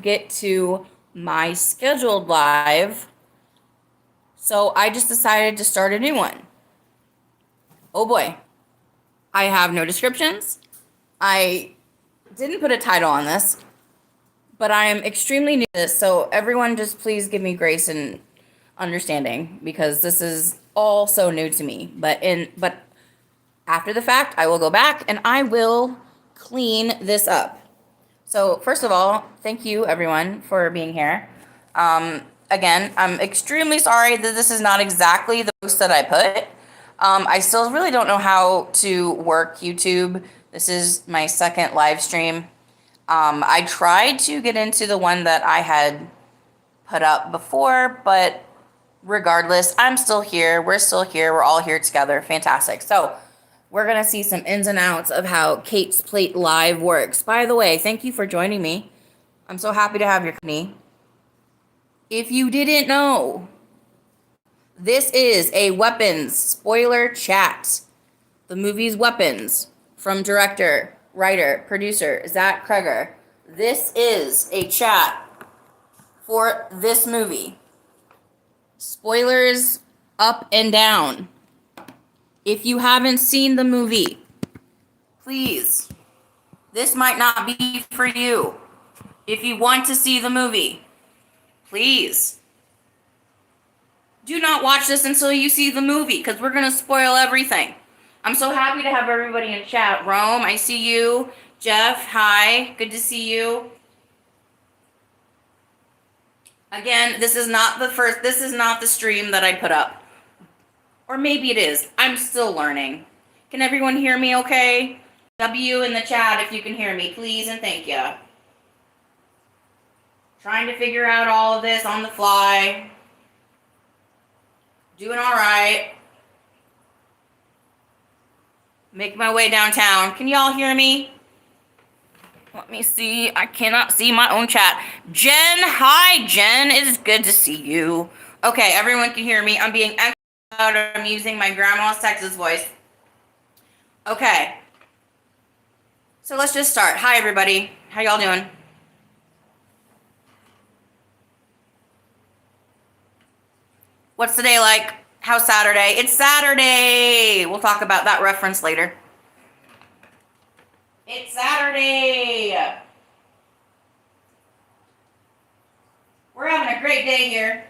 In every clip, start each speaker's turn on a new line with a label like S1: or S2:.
S1: get to my scheduled live, so I just decided to start a new one. Oh boy, I have no descriptions. I didn't put a title on this, but I am extremely new to this, so everyone just please give me grace and understanding because this is all so new to me. But after the fact, I will go back and I will clean this up. So first of all, thank you everyone for being here. Again, I'm extremely sorry that this is not exactly the post that I put. I still really don't know how to work YouTube. This is my second live stream. I tried to get into the one that I had put up before, but regardless, I'm still here. We're still here. We're all here together. Fantastic. So we're going to see some ins and outs of how Kate's Plate Live works. By the way, thank you for joining me. I'm so happy to have your company. If you didn't know, this is a Weapons spoiler chat. The movie's Weapons from director, writer, producer Zach Kreger. This is a chat for this movie. Spoilers up and down. If you haven't seen the movie, please, this might not be for you. If you want to see the movie, please, do not watch this until you see the movie, because we're going to spoil everything. I'm so happy to have everybody in chat. Rome, I see you. Jeff, hi. Good to see you. Again, this is not the stream that I put up. Or maybe it is. I'm still learning. Can everyone hear me okay? W in the chat if you can hear me, please and thank you. Trying to figure out all of this on the fly. Doing all right. Making my way downtown. Can y'all hear me? Let me see. I cannot see my own chat. Jen, hi, Jen. It is good to see you. Okay, everyone can hear me. I'm being extra loud. I'm using my grandma's Texas voice. Okay. So let's just start. Hi, everybody. How y'all doing? What's the day like? How's Saturday? It's Saturday. We'll talk about that reference later. It's Saturday. We're having a great day here.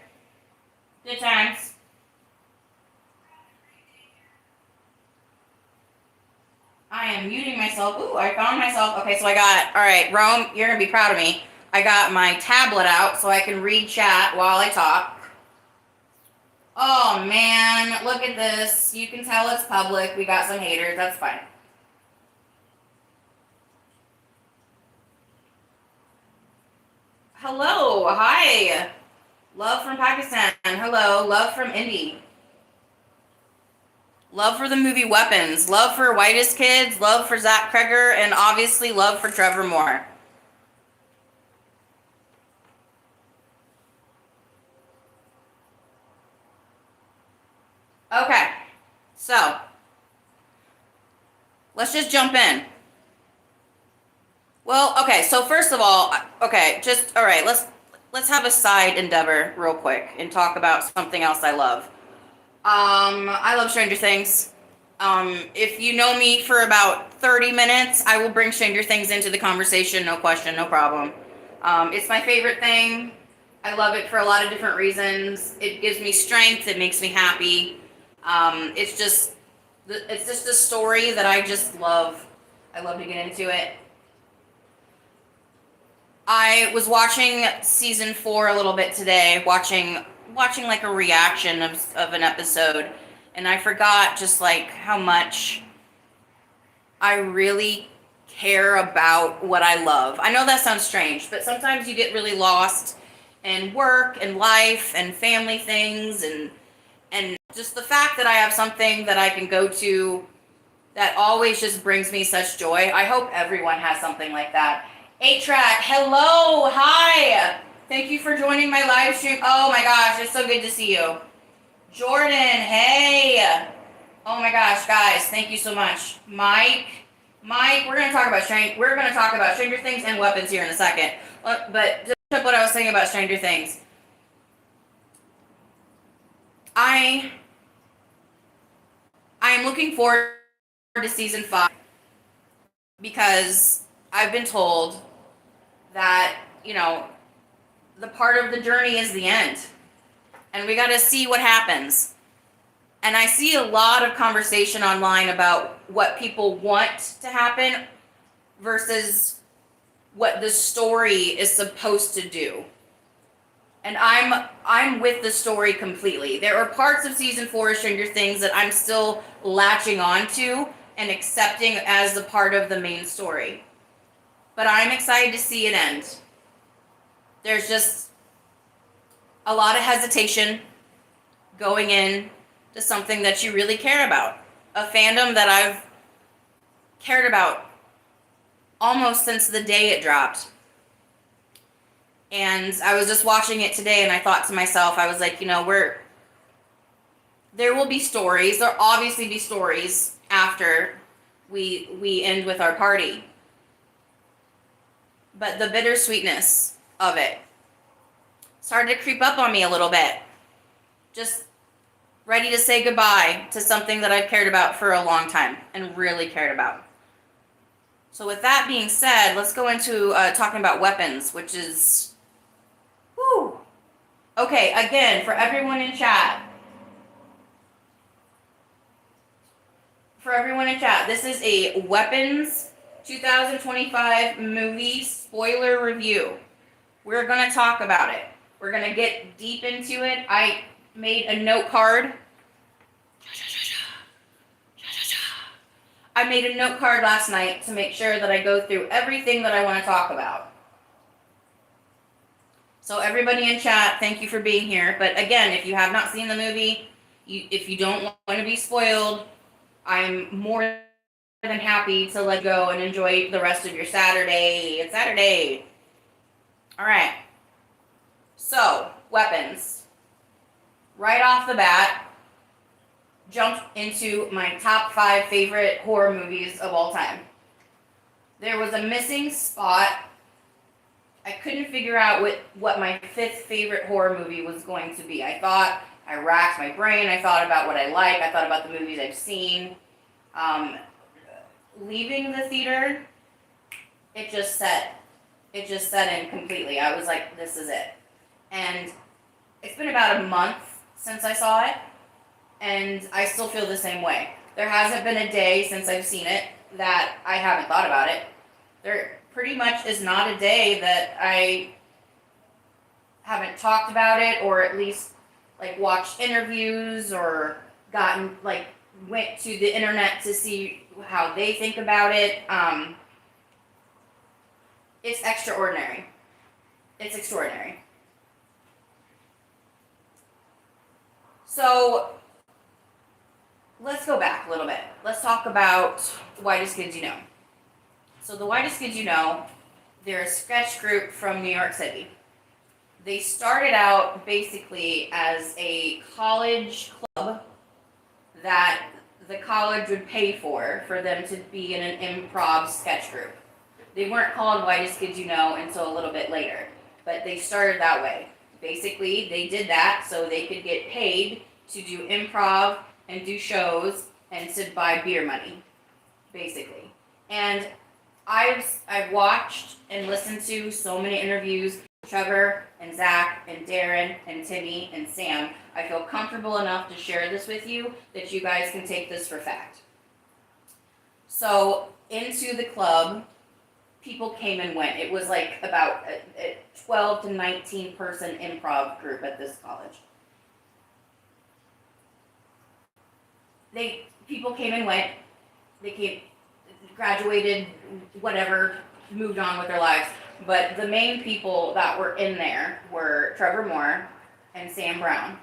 S1: Good times. I am muting myself. Ooh, I found myself. Okay, so I got, all right, Rome, you're going to be proud of me. I got my tablet out so I can read chat while I talk. Oh, man, look at this. You can tell it's public. We got some haters. That's fine. Hello. Hi. Love from Pakistan. Hello. Love from Indy. Love for the movie Weapons. Love for Whitest Kids. Love for Zach Kreger. And obviously love for Trevor Moore. Okay. So, let's just jump in. Well, okay, so first of all, okay, just, all right, let's have a side endeavor real quick and talk about something else I love. I love Stranger Things. If you know me for about 30 minutes, I will bring Stranger Things into the conversation, no question, no problem. It's my favorite thing. I love it for a lot of different reasons. It gives me strength, it makes me happy. It's just a story that I just love. I love to get into it. I was watching season 4 a little bit today, watching like a reaction of an episode, and I forgot just like how much I really care about what I love. I know that sounds strange, but sometimes you get really lost in work and life and family things and just the fact that I have something that I can go to that always just brings me such joy. I hope everyone has something like that. 8-Track, hello, hi. Thank you for joining my live stream. Oh my gosh, it's so good to see you. Jordan, hey. Oh my gosh, guys, thank you so much. Mike, we're gonna talk about Stranger Things and Weapons here in a second. But up what I was saying about Stranger Things. I am looking forward to season 5 because I've been told that, the part of the journey is the end. And we got to see what happens. And I see a lot of conversation online about what people want to happen versus what the story is supposed to do. And I'm with the story completely. There are parts of season 4 of Stranger Things that I'm still latching on to and accepting as the part of the main story. But I'm excited to see it end. There's just a lot of hesitation going in to something that you really care about. A fandom that I've cared about almost since the day it dropped. And I was just watching it today and I thought to myself, I was like, there will be stories. There'll obviously be stories after we end with our party. But the bittersweetness of it started to creep up on me a little bit. Just ready to say goodbye to something that I've cared about for a long time and really cared about. So with that being said, let's go into talking about weapons, which is... Whew. Okay, again, for everyone in chat, this is a Weapons 2025 movie spoiler review. We're going to talk about it. We're going to get deep into it. I made a note card. I made a note card last night to make sure that I go through everything that I want to talk about. So everybody in chat, thank you for being here. But again, if you have not seen the movie, if you don't want to be spoiled, I'm more than happy to let go and enjoy the rest of your Saturday. It's Saturday. All right. So, weapons. Right off the bat, jumped into my top 5 favorite horror movies of all time. There was a missing spot. I couldn't figure out what my 5th favorite horror movie was going to be. I racked my brain. I thought about what I like. I thought about the movies I've seen. Leaving the theater, it just set in completely. I was like, this is it. And it's been about a month since I saw it, and I still feel the same way. There hasn't been a day since I've seen it that I haven't thought about it. There pretty much is not a day that I haven't talked about it, or at least watched interviews or went to the internet to see how they think about it. It's extraordinary. It's extraordinary. So let's go back a little bit. Let's talk about Whitest Kids You Know. So the Whitest Kids You Know, they're a sketch group from New York City. They started out basically as a college club that the college would pay for them to be in an improv sketch group. They weren't called Whitest Kids You Know until a little bit later, but they started that way. Basically, they did that so they could get paid to do improv and do shows and to buy beer money, basically. And I've watched and listened to so many interviews with Trevor and Zach and Darren and Timmy and Sam. I feel comfortable enough to share this with you that you guys can take this for fact. So into the club, people came and went. It was about a 12 to 19 person improv group at this college. People came and went. They graduated, whatever, moved on with their lives. But the main people that were in there were Trevor Moore and Sam Brown,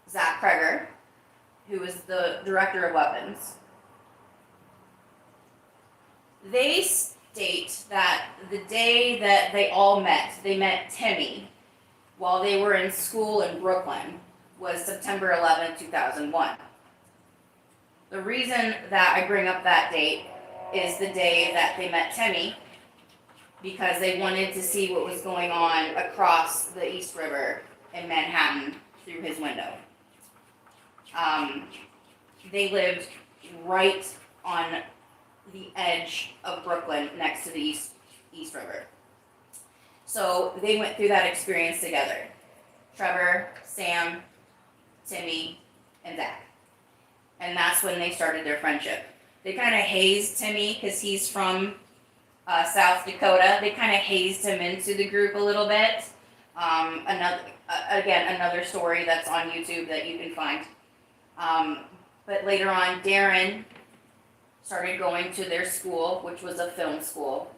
S1: Zach Kreger, who is the director of Weapons. They state that the day that they all met, they met Timmy while they were in school in Brooklyn, was September 11, 2001. The reason that I bring up that date is the day that they met Timmy because they wanted to see what was going on across the East River in Manhattan through his window. They lived right on the edge of Brooklyn next to the East River. So they went through that experience together. Trevor, Sam, Timmy, and Zach. And that's when they started their friendship. They kind of hazed Timmy because he's from South Dakota. They kind of hazed him into the group a little bit. Another story that's on YouTube that you can find. But later on, Darren started going to their school, which was a film school.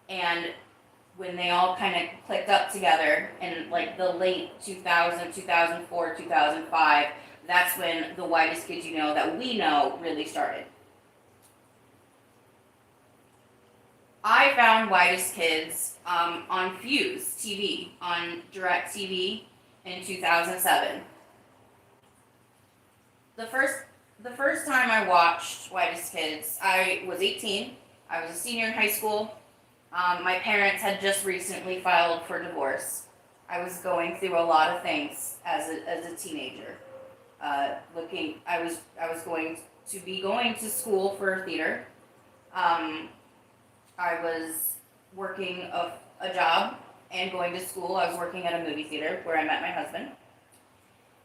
S1: And when they all kind of clicked up together in like the late 2000, 2004, 2005, that's when the Whitest Kids You Know that we know really started. I found Whitest Kids on Fuse TV, on Direct TV in 2007. The first time I watched Whitest Kids, I was 18. I was a senior in high school. My parents had just recently filed for divorce. I was going through a lot of things as a teenager. I was going to school for theater. I was working a job and going to school. I was working at a movie theater where I met my husband.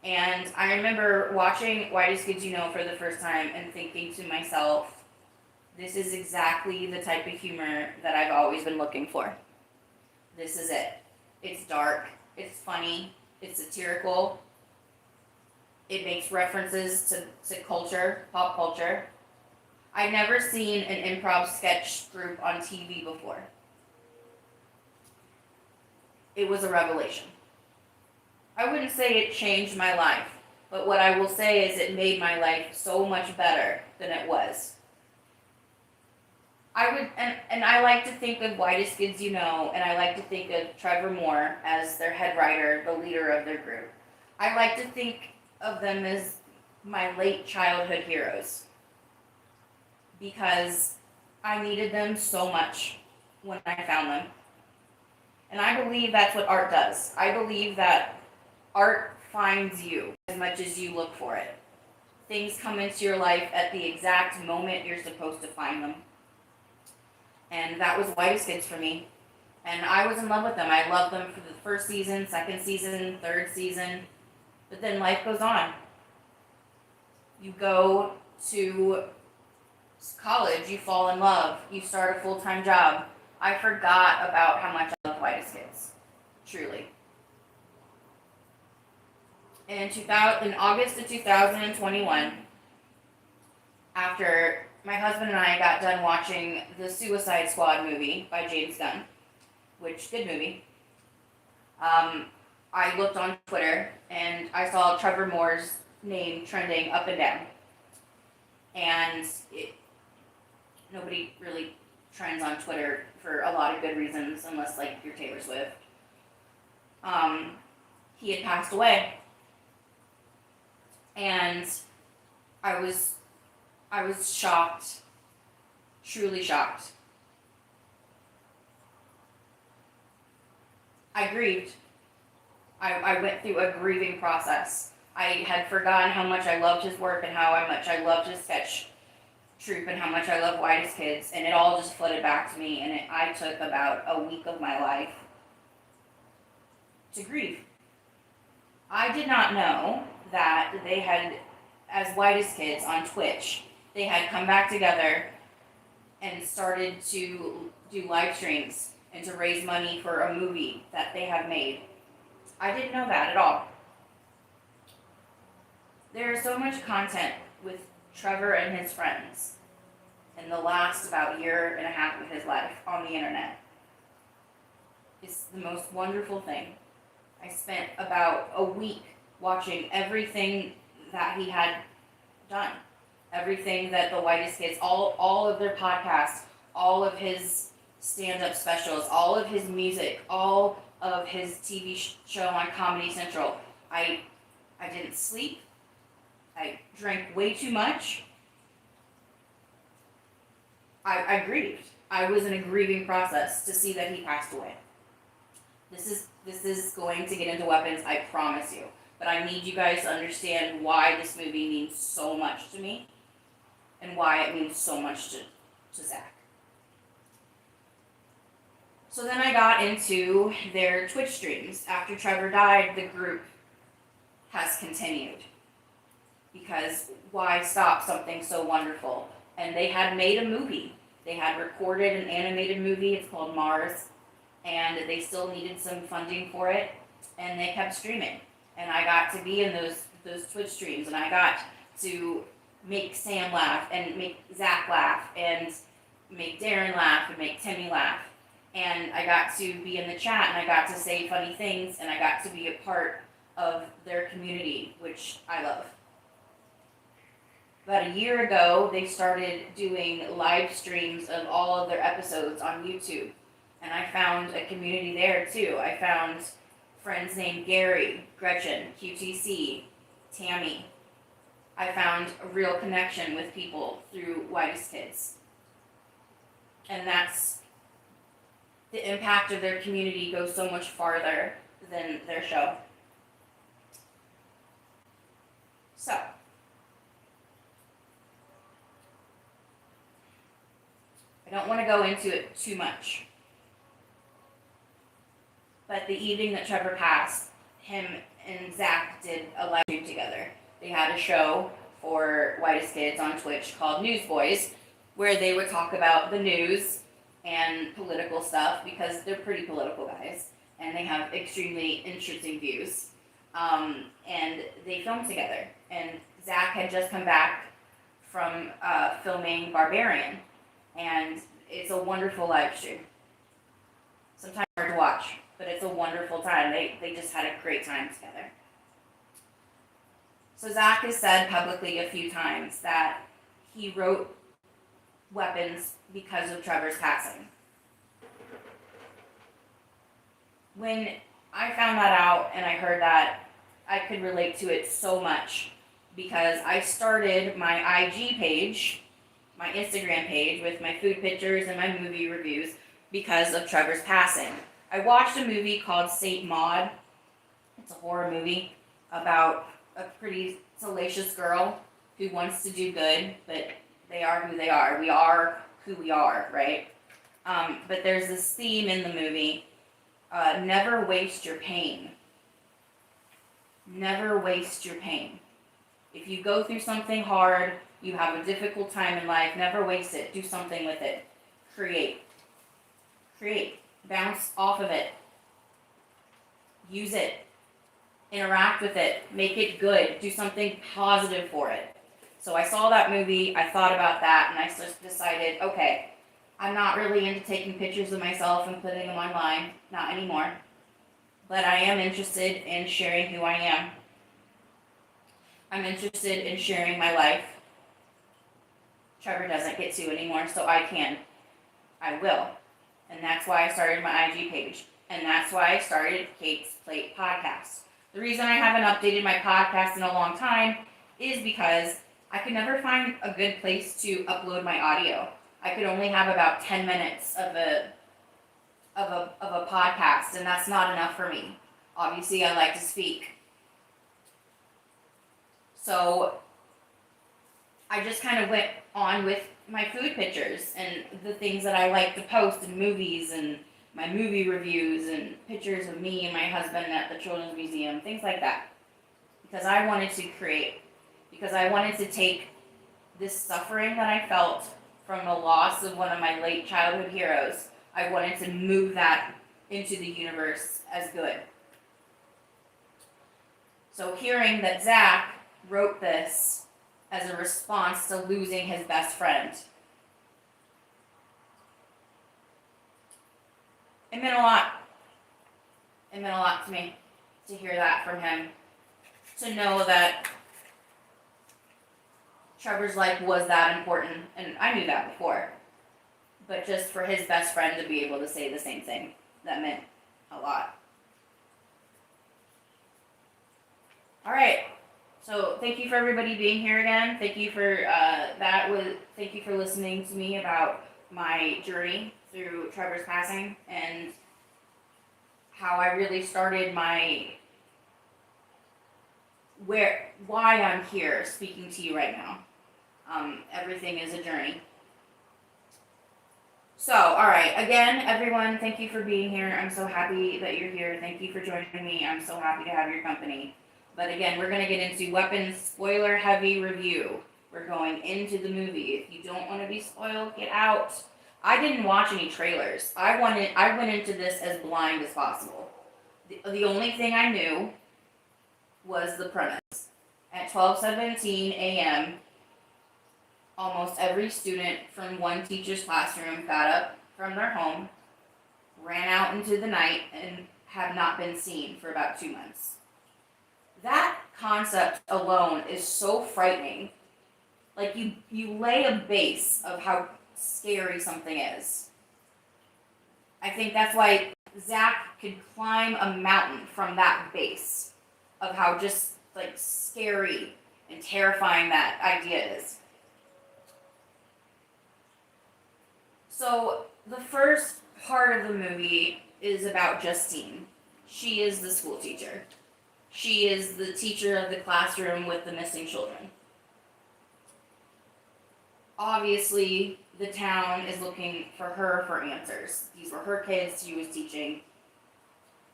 S1: And I remember watching Whitest Kids You Know for the first time and thinking to myself, this is exactly the type of humor that I've always been looking for. This is it. It's dark, it's funny, it's satirical, it makes references to culture, pop culture. I'd never seen an improv sketch group on TV before. It was a revelation. I wouldn't say it changed my life, but what I will say is it made my life so much better than it was. I like to think of Whitest Kids You Know, and I like to think of Trevor Moore as their head writer, the leader of their group. I like to think of them as my late childhood heroes, because I needed them so much when I found them. And I believe that's what art does. I believe that art finds you as much as you look for it. Things come into your life at the exact moment you're supposed to find them. And that was Whitest Kids for me. And I was in love with them. I loved them for the first season, second season, third season. But then life goes on. You go to college, you fall in love, you start a full-time job. I forgot about how much I loved Whitest Kids. Truly. In August of 2021, after my husband and I got done watching the Suicide Squad movie by James Gunn, which, good movie, I looked on Twitter and I saw Trevor Moore's name trending up and down. And nobody really trends on Twitter for a lot of good reasons, unless like you're Taylor Swift. He had passed away. And I was shocked, truly shocked. I grieved. I went through a grieving process. I had forgotten how much I loved his work and how much I loved his sketch troupe and how much I loved Whitest Kids, and it all just flooded back to me, and I took about a week of my life to grieve. I did not know that they had, as Whitest Kids on Twitch, they had come back together and started to do live streams and to raise money for a movie that they have made. I didn't know that at all. There is so much content with Trevor and his friends in the last about year and a half of his life on the internet. It's the most wonderful thing. I spent about a week watching everything that he had done. Everything that the Whitest Kids, all of their podcasts, all of his stand-up specials, all of his music, all of his TV show on Comedy Central. I didn't sleep. I drank way too much. I grieved. I was in a grieving process to see that he passed away. This is going to get into weapons, I promise you. But I need you guys to understand why this movie means so much to me and why it means so much to Zach. So then I got into their Twitch streams. After Trevor died, the group has continued. Because why stop something so wonderful? And they had made a movie. They had recorded an animated movie. It's called Mars. And they still needed some funding for it. And they kept streaming. And I got to be in those Twitch streams. And I got to make Sam laugh and make Zach laugh and make Darren laugh and make Timmy laugh. And I got to be in the chat and I got to say funny things and I got to be a part of their community, which I love. About a year ago, they started doing live streams of all of their episodes on YouTube. And I found a community there too. I found friends named Gary, Gretchen, QTC, Tammy. I found a real connection with people through Whitest Kids. And that's the impact of their community goes so much farther than their show. So, I don't want to go into it too much. But the evening that Trevor passed, him and Zach did a live stream together. They had a show for Whitest Kids on Twitch called Newsboys, where they would talk about the news and political stuff because they're pretty political guys and they have extremely interesting views. And they filmed together. And Zach had just come back from filming Barbarian, and it's a wonderful live stream. Sometimes hard to watch, but it's a wonderful time. They just had a great time together. So Zach has said publicly a few times that he wrote Weapons because of Trevor's passing. When I found that out and I heard that, I could relate to it so much because I started my IG page, my Instagram page with my food pictures and my movie reviews because of Trevor's passing. I watched a movie called Saint Maud. It's a horror movie about a pretty salacious girl who wants to do good, but they are who they are. We are who we are, right? But there's this theme in the movie, never waste your pain. Never waste your pain. If you go through something hard, you have a difficult time in life, never waste it. Do something with it. Create. Bounce off of it. Use it. Interact with it. Make it good. Do something positive for it. So I saw that movie, I thought about that, and I just decided, okay, I'm not really into taking pictures of myself and putting them online, not anymore. But I am interested in sharing who I am. I'm interested in sharing my life. Trevor doesn't get to anymore, so I can. I will. And that's why I started my IG page. And that's why I started Kate's Plate podcast. The reason I haven't updated my podcast in a long time is because I could never find a good place to upload my audio. I could only have about 10 minutes of a podcast, and that's not enough for me. Obviously, I like to speak. So I just kind of went on with my food pictures and the things that I like to post in movies and my movie reviews and pictures of me and my husband at the Children's Museum, things like that. Because I wanted to create. Because I wanted to take this suffering that I felt from the loss of one of my late childhood heroes, I wanted to move that into the universe as good. So hearing that Zach wrote this as a response to losing his best friend, it meant a lot. It meant a lot to me to hear that from him. To know that Trevor's life was that important, and I knew that before. But just for his best friend to be able to say the same thing, that meant a lot. All right. So thank you for everybody being here again. Thank you for thank you for listening to me about my journey through Trevor's passing and how I really started why I'm here speaking to you right now. Everything is a journey. So, all right, again, everyone, thank you for being here. I'm so happy that you're here. Thank you for joining me. I'm so happy to have your company. But again, we're going to get into weapons spoiler heavy review. We're going into the movie. If you don't want to be spoiled, get out. I didn't watch any trailers. I went into this as blind as possible. The only thing I knew was the premise. At 12:17 a.m., almost every student from one teacher's classroom got up from their home, ran out into the night, and have not been seen for about 2 months. That concept alone is so frightening. Like, you lay a base of how scary something is. I think that's why Zach could climb a mountain from that base of how just like scary and terrifying that idea is. So the first part of the movie is about Justine. She is the school teacher. She is the teacher of the classroom with the missing children. Obviously, the town is looking for her for answers. These were her kids she was teaching.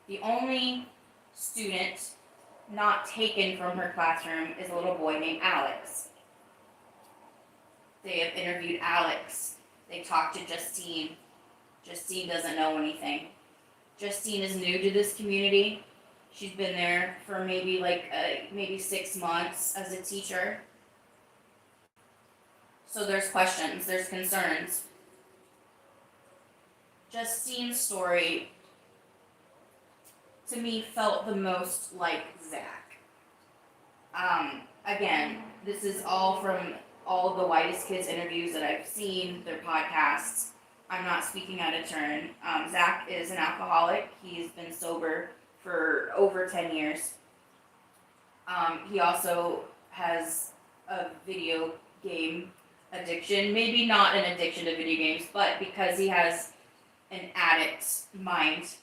S1: The only student not taken from her classroom is a little boy named Alex. They have interviewed Alex. They talked to Justine. Justine doesn't know anything. Justine is new to this community. She's been there for maybe 6 months as a teacher. So there's questions, there's concerns. Justine's story, to me, felt the most like Zach. Again, this is all from all of the Whitest Kids interviews that I've seen, their podcasts. I'm not speaking out of turn. Zach is an alcoholic. He's been sober for over 10 years. He also has a video game addiction. Maybe not an addiction to video games, but because he has an addict's mind,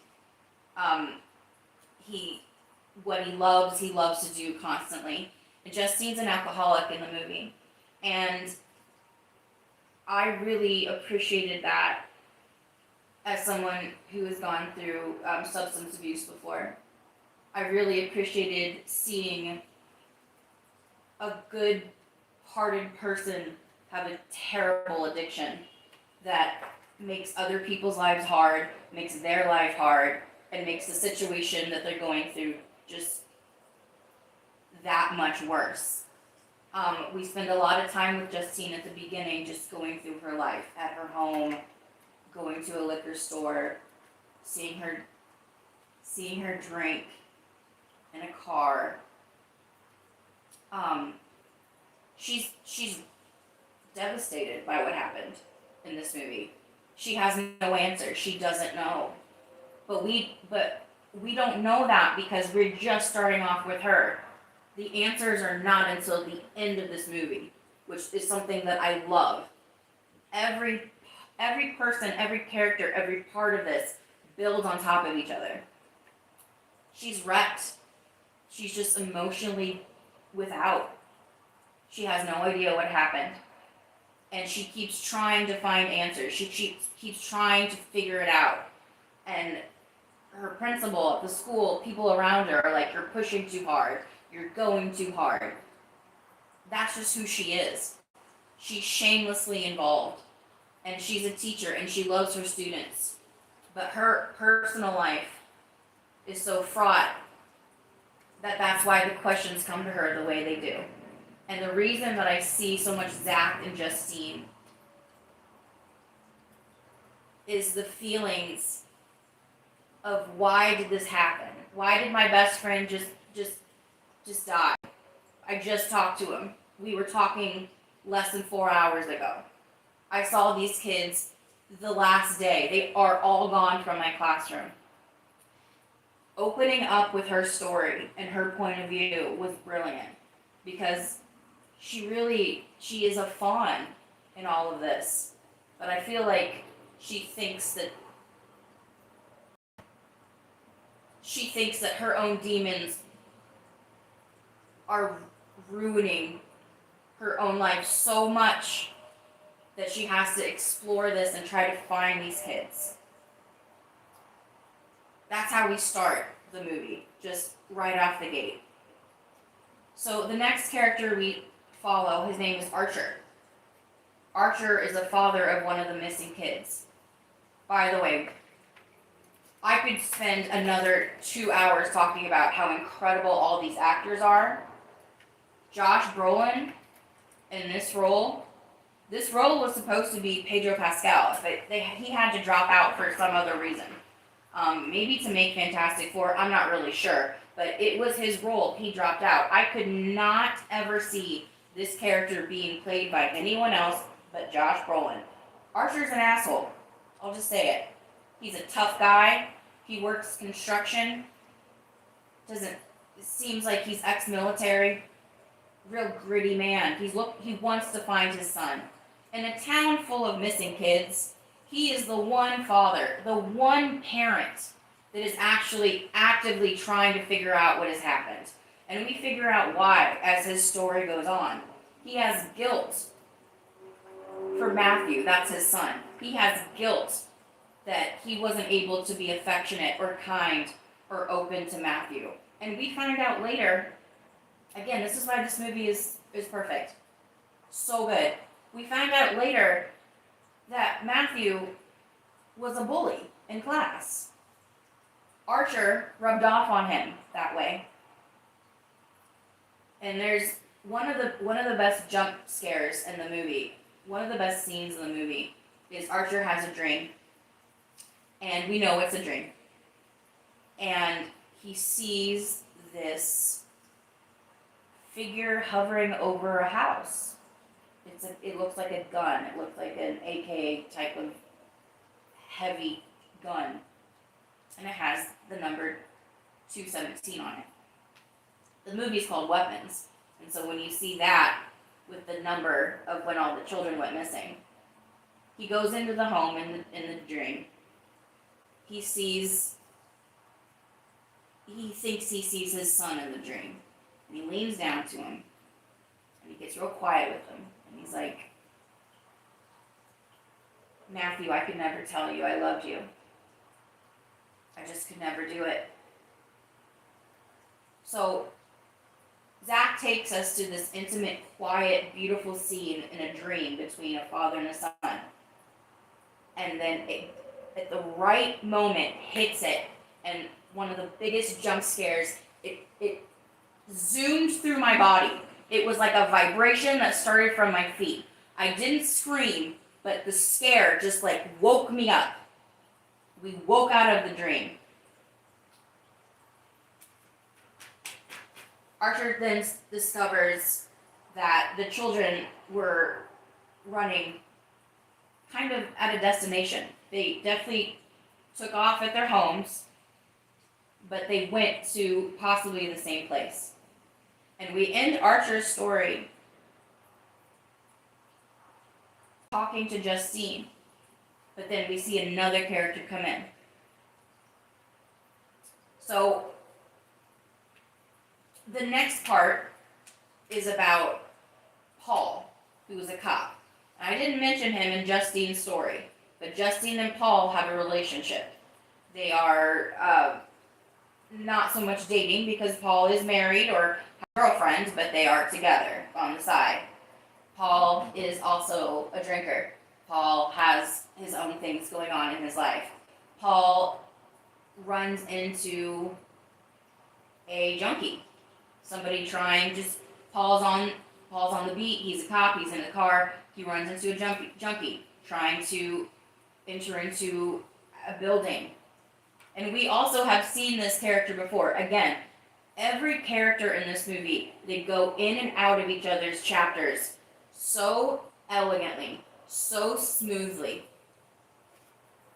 S1: what he loves to do constantly. And Justine's an alcoholic in the movie. And I really appreciated that as someone who has gone through substance abuse before. I really appreciated seeing a good-hearted person have a terrible addiction that makes other people's lives hard, makes their life hard, and makes the situation that they're going through just that much worse. We spend a lot of time with Justine at the beginning, just going through her life, at her home, going to a liquor store, seeing her drink in a car. She's devastated by what happened in this movie. She has no answer. She doesn't know. But we don't know that because we're just starting off with her. The answers are not until the end of this movie, which is something that I love. Every person, every character, every part of this builds on top of each other. She's wrecked. She's just emotionally without. She has no idea what happened. And she keeps trying to find answers. She keeps trying to figure it out. And her principal at the school, people around her are like, you're pushing too hard. You're going too hard. That's just who she is. She's shamelessly involved. And she's a teacher and she loves her students. But her personal life is so fraught that's why the questions come to her the way they do. And the reason that I see so much Zach and Justine is the feelings of why did this happen? Why did my best friend just die? I just talked to him. We were talking less than 4 hours ago. I saw these kids the last day. They are all gone from my classroom. Opening up with her story and her point of view was brilliant because she is a fawn in all of this. but I feel like she thinks that her own demons are ruining her own life so much that she has to explore this and try to find these kids. That's how we start the movie, just right off the gate. So the next character we follow, his name is Archer. Archer is the father of one of the missing kids. By the way, I could spend another 2 hours talking about how incredible all these actors are. Josh Brolin in this role was supposed to be Pedro Pascal, but he had to drop out for some other reason. Maybe to make Fantastic Four, I'm not really sure, but it was his role. He dropped out. I could not ever see this character being played by anyone else but Josh Brolin. Archer's an asshole. I'll just say it. He's a tough guy. He works construction. It seems like he's ex-military. Real gritty man. He wants to find his son. In a town full of missing kids, he is the one father, the one parent that is actually actively trying to figure out what has happened. And we figure out why as his story goes on. He has guilt for Matthew, that's his son. He has guilt that he wasn't able to be affectionate or kind or open to Matthew. And we find out later, again, this is why this movie is perfect. So good. We find out later that Matthew was a bully in class. Archer rubbed off on him that way. And there's one of the best jump scares in the movie. One of the best scenes in the movie is Archer has a dream. And we know it's a dream. And he sees this figure hovering over a house. It looks like a gun. It looks like an AK type of heavy gun. And it has the number 217 on it. The movie's called Weapons. And so when you see that with the number of when all the children went missing, he goes into the home in the dream. He thinks he sees his son in the dream. And he leans down to him. And he gets real quiet with him. And he's like, Matthew, I could never tell you I loved you. I just could never do it. So Zach takes us to this intimate, quiet, beautiful scene in a dream between a father and a son. And then at the right moment, hits it. And one of the biggest jump scares, it zoomed through my body. It was like a vibration that started from my feet. I didn't scream, but the scare just like woke me up. We woke out of the dream. Archer then discovers that the children were running kind of at a destination. They definitely took off at their homes, but they went to possibly the same place. And we end Archer's story talking to Justine, but then we see another character come in. So the next part is about Paul, who is a cop. I didn't mention him in Justine's story, but Justine and Paul have a relationship. They are not so much dating because Paul is married or girlfriends, but they are together on the side. Paul is also a drinker. Paul has his own things going on in his life. Paul runs into a junkie. Somebody Paul's on the beat, he's a cop, he's in the car, he runs into a junkie trying to enter into a building. And we also have seen this character before. Again, every character in this movie, they go in and out of each other's chapters so elegantly, so smoothly.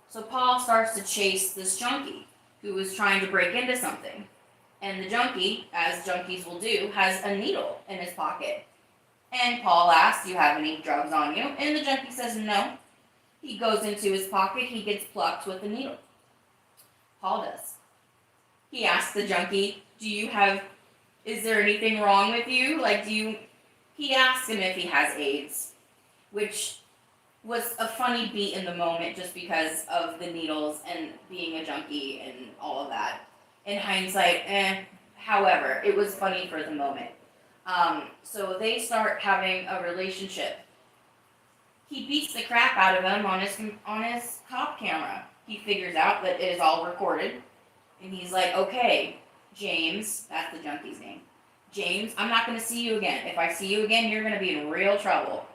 S1: So Paul starts to chase this junkie who is trying to break into something. And the junkie, as junkies will do, has a needle in his pocket. And Paul asks, do you have any drugs on you? And the junkie says no. He goes into his pocket, he gets plucked with a needle. Paul does. He asks the junkie, is there anything wrong with you? He asks him if he has AIDS, which was a funny beat in the moment just because of the needles and being a junkie and all of that. In hindsight, however, it was funny for the moment. So they start having a relationship. He beats the crap out of him on his cop camera. He figures out that it is all recorded, and he's like, okay, James, that's the junkie's name. James, I'm not going to see you again. If I see you again, you're going to be in real trouble.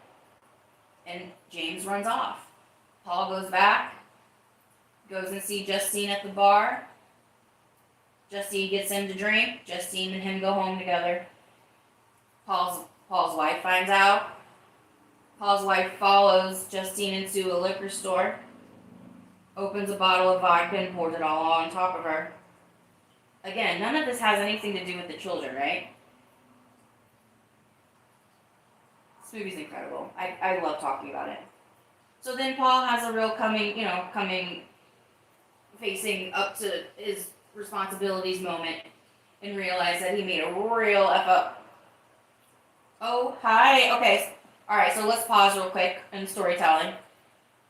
S1: And James runs off. Paul goes back, goes and sees Justine at the bar. Justine gets him to drink. Justine and him go home together. Paul's wife finds out. Paul's wife follows Justine into a liquor store, opens a bottle of vodka and pours it all on top of her. Again, none of this has anything to do with the children, right? This movie's incredible. I love talking about it. So then Paul has a real facing up to his responsibilities moment and realize that he made a real F up. Oh, hi. Okay. All right, so let's pause real quick in storytelling.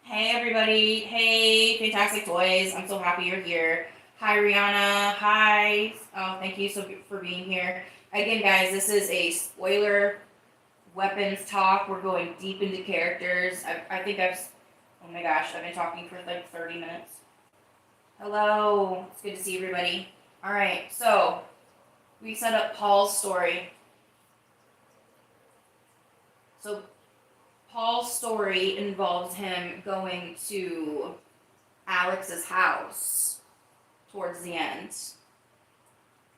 S1: Hey, everybody. Hey, Fantastic Toys. I'm so happy you're here. Hi, Rihanna. Hi. Oh, thank you for being here. Again, guys, this is a spoiler weapons talk. We're going deep into characters. Oh my gosh, I've been talking for like 30 minutes. Hello. It's good to see everybody. All right, so we set up Paul's story. So Paul's story involves him going to Alex's house towards the end.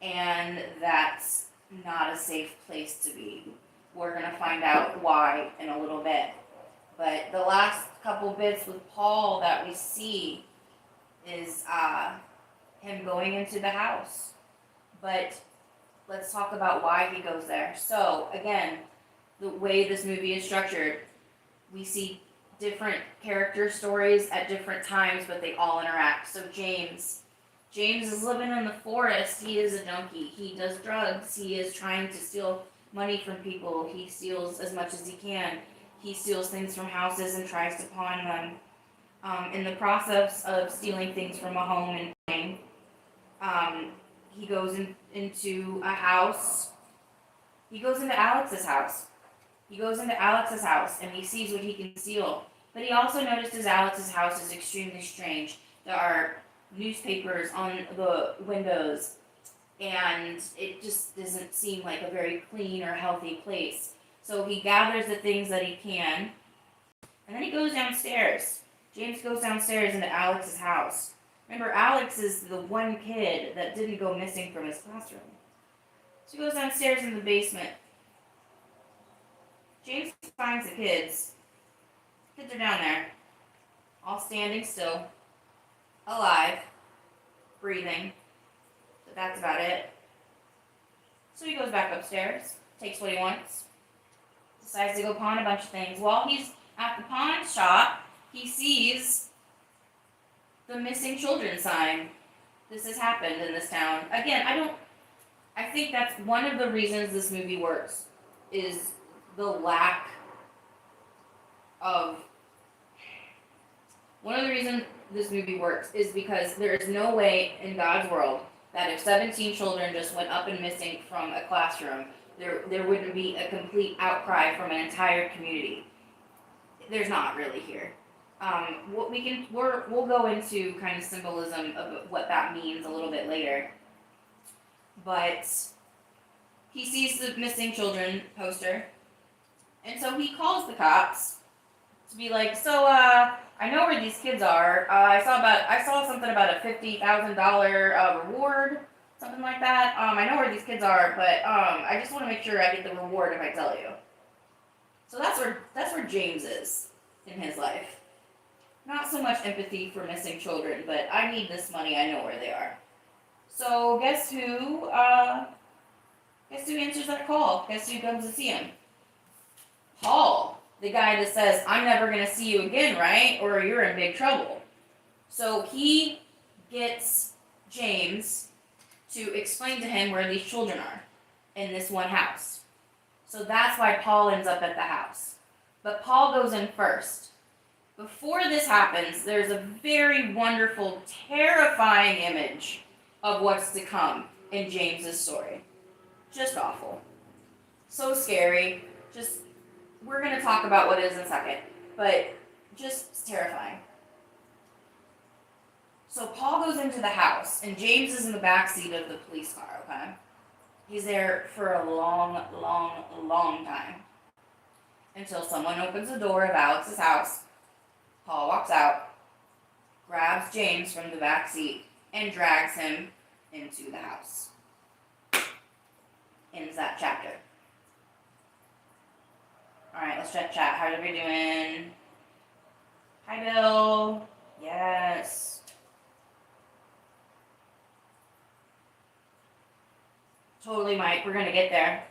S1: And that's not a safe place to be. We're going to find out why in a little bit. But the last couple bits with Paul that we see is him going into the house. But let's talk about why he goes there. So, again, the way this movie is structured, we see different character stories at different times, but they all interact. So James is living in the forest. He is a junkie. He does drugs. He is trying to steal money from people. He steals as much as he can. He steals things from houses and tries to pawn them. In the process of stealing things from a home and he goes into a house. He goes into Alex's house. He goes into Alex's house and he sees what he can steal. But he also notices Alex's house is extremely strange. There are newspapers on the windows, and it just doesn't seem like a very clean or healthy place. So he gathers the things that he can, and then he goes downstairs. James goes downstairs into Alex's house. Remember, Alex is the one kid that didn't go missing from his classroom. So he goes downstairs in the basement. James finds the kids. Kids are down there, all standing still, alive, breathing, but that's about it. So he goes back upstairs, takes what he wants, decides to go pawn a bunch of things. While he's at the pawn shop, he sees the missing children sign. This has happened in this town. Again, I think that's one of the reasons this movie works, is the lack of... One of the reasons this movie works is because there is no way in God's world that if 17 children just went up and missing from a classroom, there wouldn't be a complete outcry from an entire community. There's not really here. We'll go into kind of symbolism of what that means a little bit later. But he sees the missing children poster, and so he calls the cops to be like, so I know where these kids are. I saw something about a $50,000 reward, something like that. I know where these kids are, but I just want to make sure I get the reward if I tell you. So that's where James is in his life. Not so much empathy for missing children, but I need this money. I know where they are. So guess who answers that call? Guess who comes to see him? Paul. the guy that says, I'm never going to see you again, right? Or you're in big trouble. So he gets James to explain to him where these children are in this one house. So that's why Paul ends up at the house. But Paul goes in first. Before this happens, there's a very wonderful, terrifying image of what's to come in James's story. Just awful. So scary. We're going to talk about what it is in a second, but just terrifying. So Paul goes into the house, and James is in the back seat of the police car, okay? He's there for a long, long, long time. Until someone opens the door of Alex's house. Paul walks out, grabs James from the back seat, and drags him into the house. Ends that chapter. Alright, let's check chat. How's everybody doing? Hi, Bill. Yes. Totally, Mike. We're going to get there.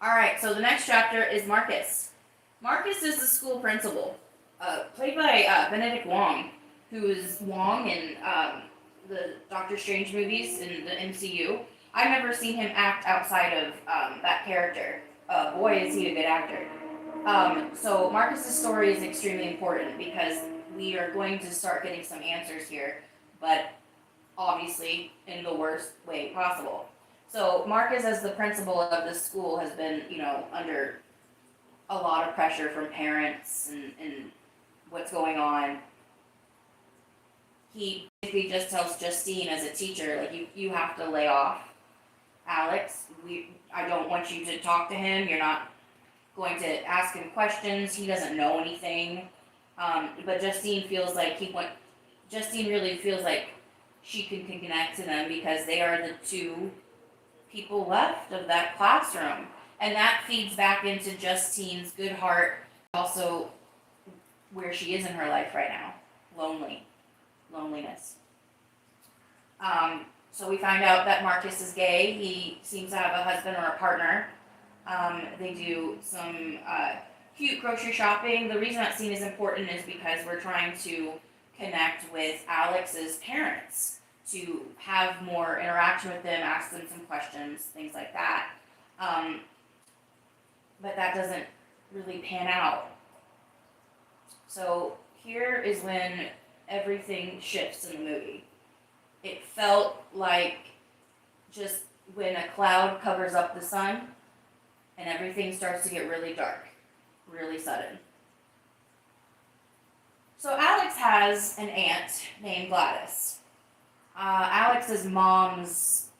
S1: Alright, so the next chapter is Marcus. Marcus is the school principal, played by Benedict Wong, who is Wong in the Doctor Strange movies in the MCU. I've never seen him act outside of that character. Boy, is he a good actor. So Marcus's story is extremely important because we are going to start getting some answers here, but obviously in the worst way possible. So Marcus, as the principal of this school, has been, under a lot of pressure from parents and what's going on. He basically just tells Justine as a teacher, like, you have to lay off Alex. I don't want you to talk to him. You're not going to ask him questions. He doesn't know anything. But Justine really feels like she can connect to them because they are the two people left of that classroom. And that feeds back into Justine's good heart, also where she is in her life right now. Loneliness. So we find out that Marcus is gay. He seems to have a husband or a partner. They do some cute grocery shopping. The reason that scene is important is because we're trying to connect with Alex's parents to have more interaction with them, ask them some questions, things like that. But that doesn't really pan out. So here is when everything shifts in the movie. It felt like just when a cloud covers up the sun and everything starts to get really dark, really sudden. So Alex has an aunt named Gladys. Alex's mom's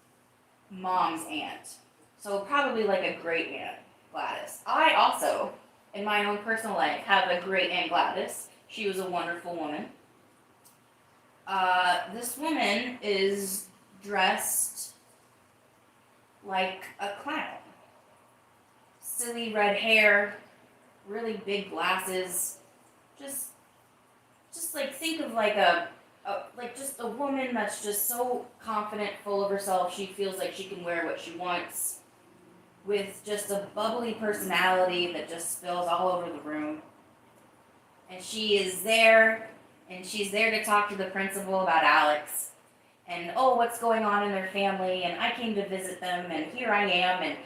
S1: aunt. So probably like a great aunt, Gladys. I also, in my own personal life, have a great aunt Gladys. She was a wonderful woman. This woman is dressed like a clown. Silly red hair, really big glasses. Just like think of like just a woman that's just so confident, full of herself. She feels like she can wear what she wants, with just a bubbly personality that just spills all over the room. And she is there. And she's there to talk to the principal about Alex. And, what's going on in their family. And I came to visit them. And here I am. And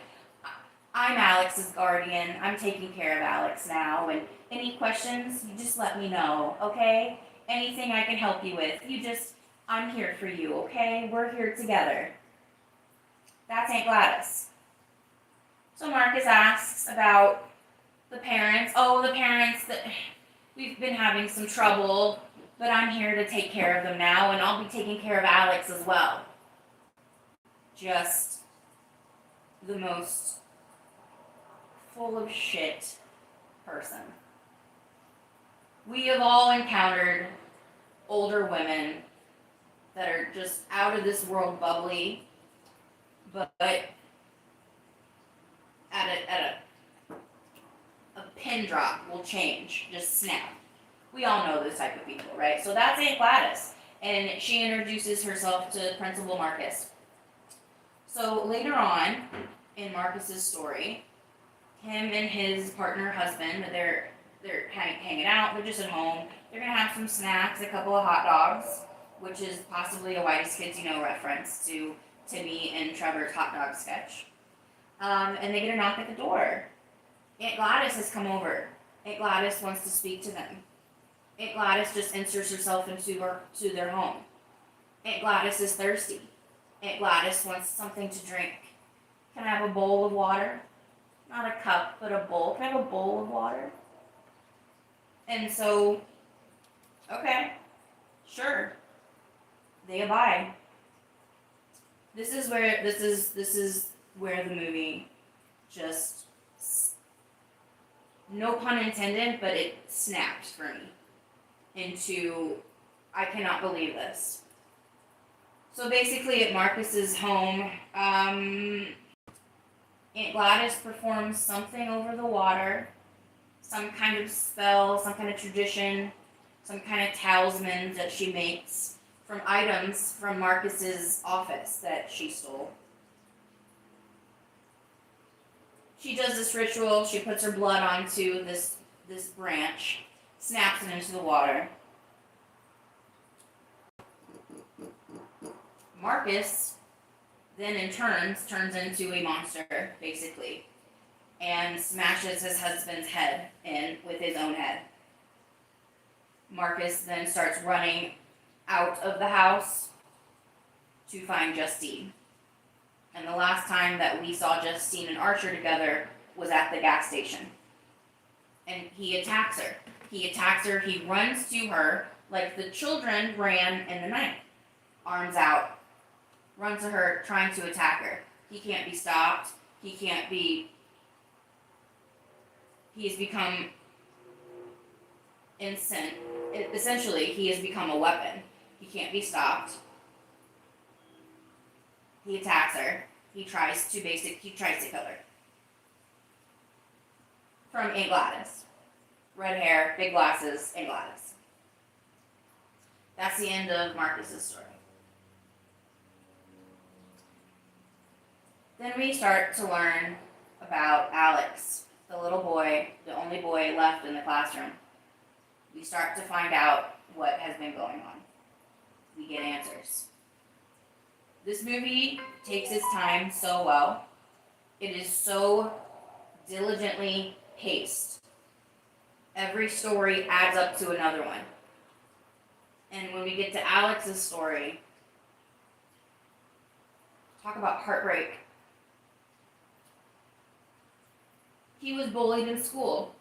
S1: I'm Alex's guardian. I'm taking care of Alex now. And any questions, you just let me know, okay? Anything I can help you with. I'm here for you, okay? We're here together. That's Aunt Gladys. So Marcus asks about the parents. The parents that we've been having some trouble. But I'm here to take care of them now, and I'll be taking care of Alex as well. Just the most full of shit person. We have all encountered older women that are just out of this world bubbly, but at a pin drop will change, just snap. We all know this type of people, right? So that's Aunt Gladys, and she introduces herself to Principal Marcus. So later on in Marcus's story, him and his partner husband, they're hanging out. They're just at home. They're gonna have some snacks, a couple of hot dogs, which is possibly a Whitest Kids You Know reference to Timmy and Trevor's hot dog sketch. And they get a knock at the door. Aunt Gladys has come over. Aunt Gladys wants to speak to them. Aunt Gladys just inserts herself to their home. Aunt Gladys is thirsty. Aunt Gladys wants something to drink. Can I have a bowl of water? Not a cup, but a bowl. Can I have a bowl of water? And so, okay, sure. They abide. This is where the movie just, no pun intended, but it snapped for me into, I cannot believe this. So basically at Marcus's home, Aunt Gladys performs something over the water, some kind of spell, some kind of tradition, some kind of talisman that she makes from items from Marcus's office that she stole. She does this ritual, she puts her blood onto this branch, snaps it into the water. Marcus then in turns into a monster, basically, and smashes his husband's head in with his own head. Marcus then starts running out of the house to find Justine. And the last time that we saw Justine and Archer together was at the gas station. And he attacks her. He runs to her like the children ran in the night. Arms out. Run to her, trying to attack her. He can't be stopped. He has become essentially, he has become a weapon. He can't be stopped. He attacks her. He tries to kill her. From Aunt Gladys. Red hair, big glasses, Aunt Gladys. That's the end of Marcus's story. Then we start to learn about Alex, the little boy, the only boy left in the classroom. We start to find out what has been going on. We get answers. This movie takes its time so well. It is so diligently paced. Every story adds up to another one. And when we get to Alex's story, talk about heartbreak. He was bullied in school,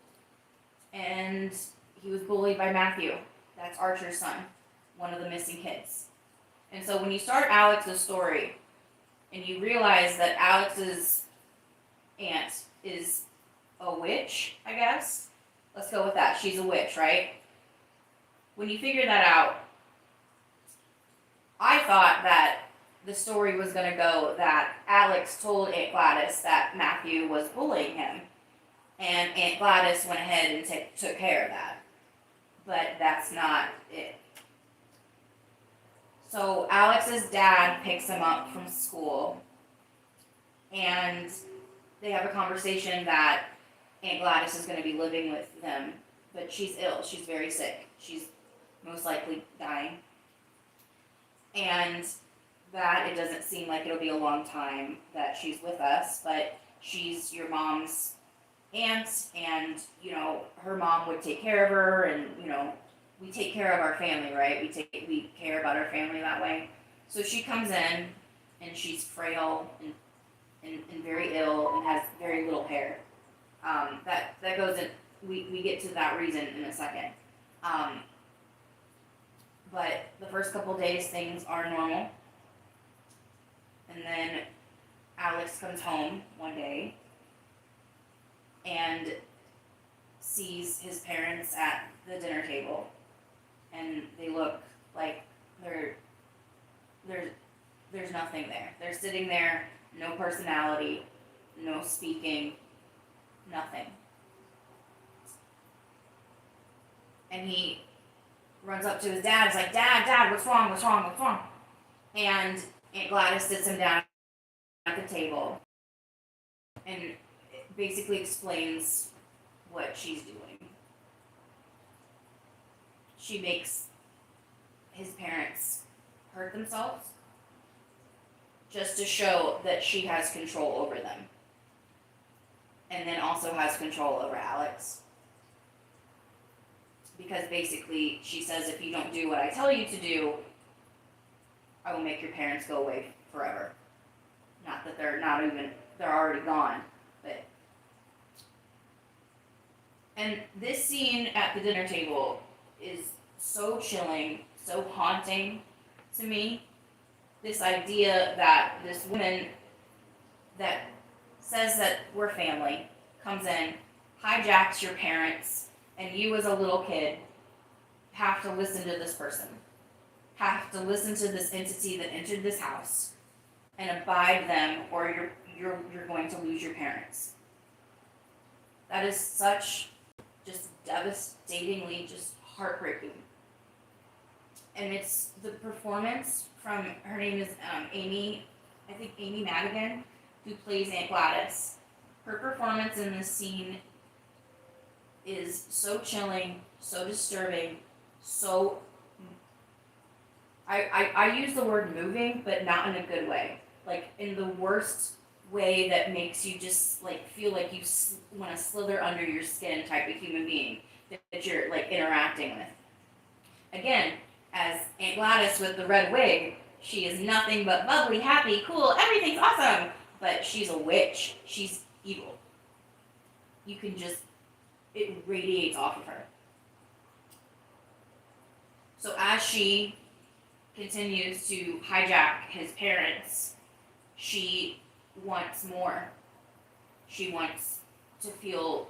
S1: and he was bullied by Matthew. That's Archer's son, one of the missing kids. And so when you start Alex's story, and you realize that Alex's aunt is a witch, I guess. Let's go with that. She's a witch, right? When you figure that out, I thought that the story was going to go that Alex told Aunt Gladys that Matthew was bullying him. And Aunt Gladys went ahead and took care of that. But that's not it. So Alex's dad picks him up from school, and they have a conversation that Aunt Gladys is going to be living with them, but she's ill. She's very sick. She's most likely dying. And that it doesn't seem like it'll be a long time that she's with us, but she's your mom's aunt, and, her mom would take care of her, and, we take care of our family, right? We care about our family that way. So she comes in, and she's frail and very ill and has very little hair. That goes in, we get to that reason in a second. But the first couple days, things are normal. And then Alex comes home one day and sees his parents at the dinner table, and they look like there's nothing there. They're sitting there, no personality, no speaking, nothing. And he runs up to his dad. He's like, Dad, what's wrong? And Aunt Gladys sits him down at the table. And basically explains what she's doing. She makes his parents hurt themselves just to show that she has control over them. And then also has control over Alex. Because basically she says, if you don't do what I tell you to do, I will make your parents go away forever. Not that they're already gone, but. And this scene at the dinner table is so chilling, so haunting to me. This idea that this woman that says that we're family comes in, hijacks your parents, and you as a little kid have to listen to this person, have to listen to this entity that entered this house and abide them, or you're going to lose your parents. That is such just devastatingly just heartbreaking. And it's the performance from, her name is Amy Madigan, who plays Aunt Gladys. Her performance in this scene is so chilling, so disturbing, so, I use the word moving, but not in a good way. Like, in the worst way that makes you just, like, feel like you want to slither under your skin type of human being that you're, like, interacting with. Again, as Aunt Gladys with the red wig, she is nothing but bubbly, happy, cool, everything's awesome, but she's a witch. She's evil. You can just, it radiates off of her. So as she continues to hijack his parents, she wants more. She wants to feel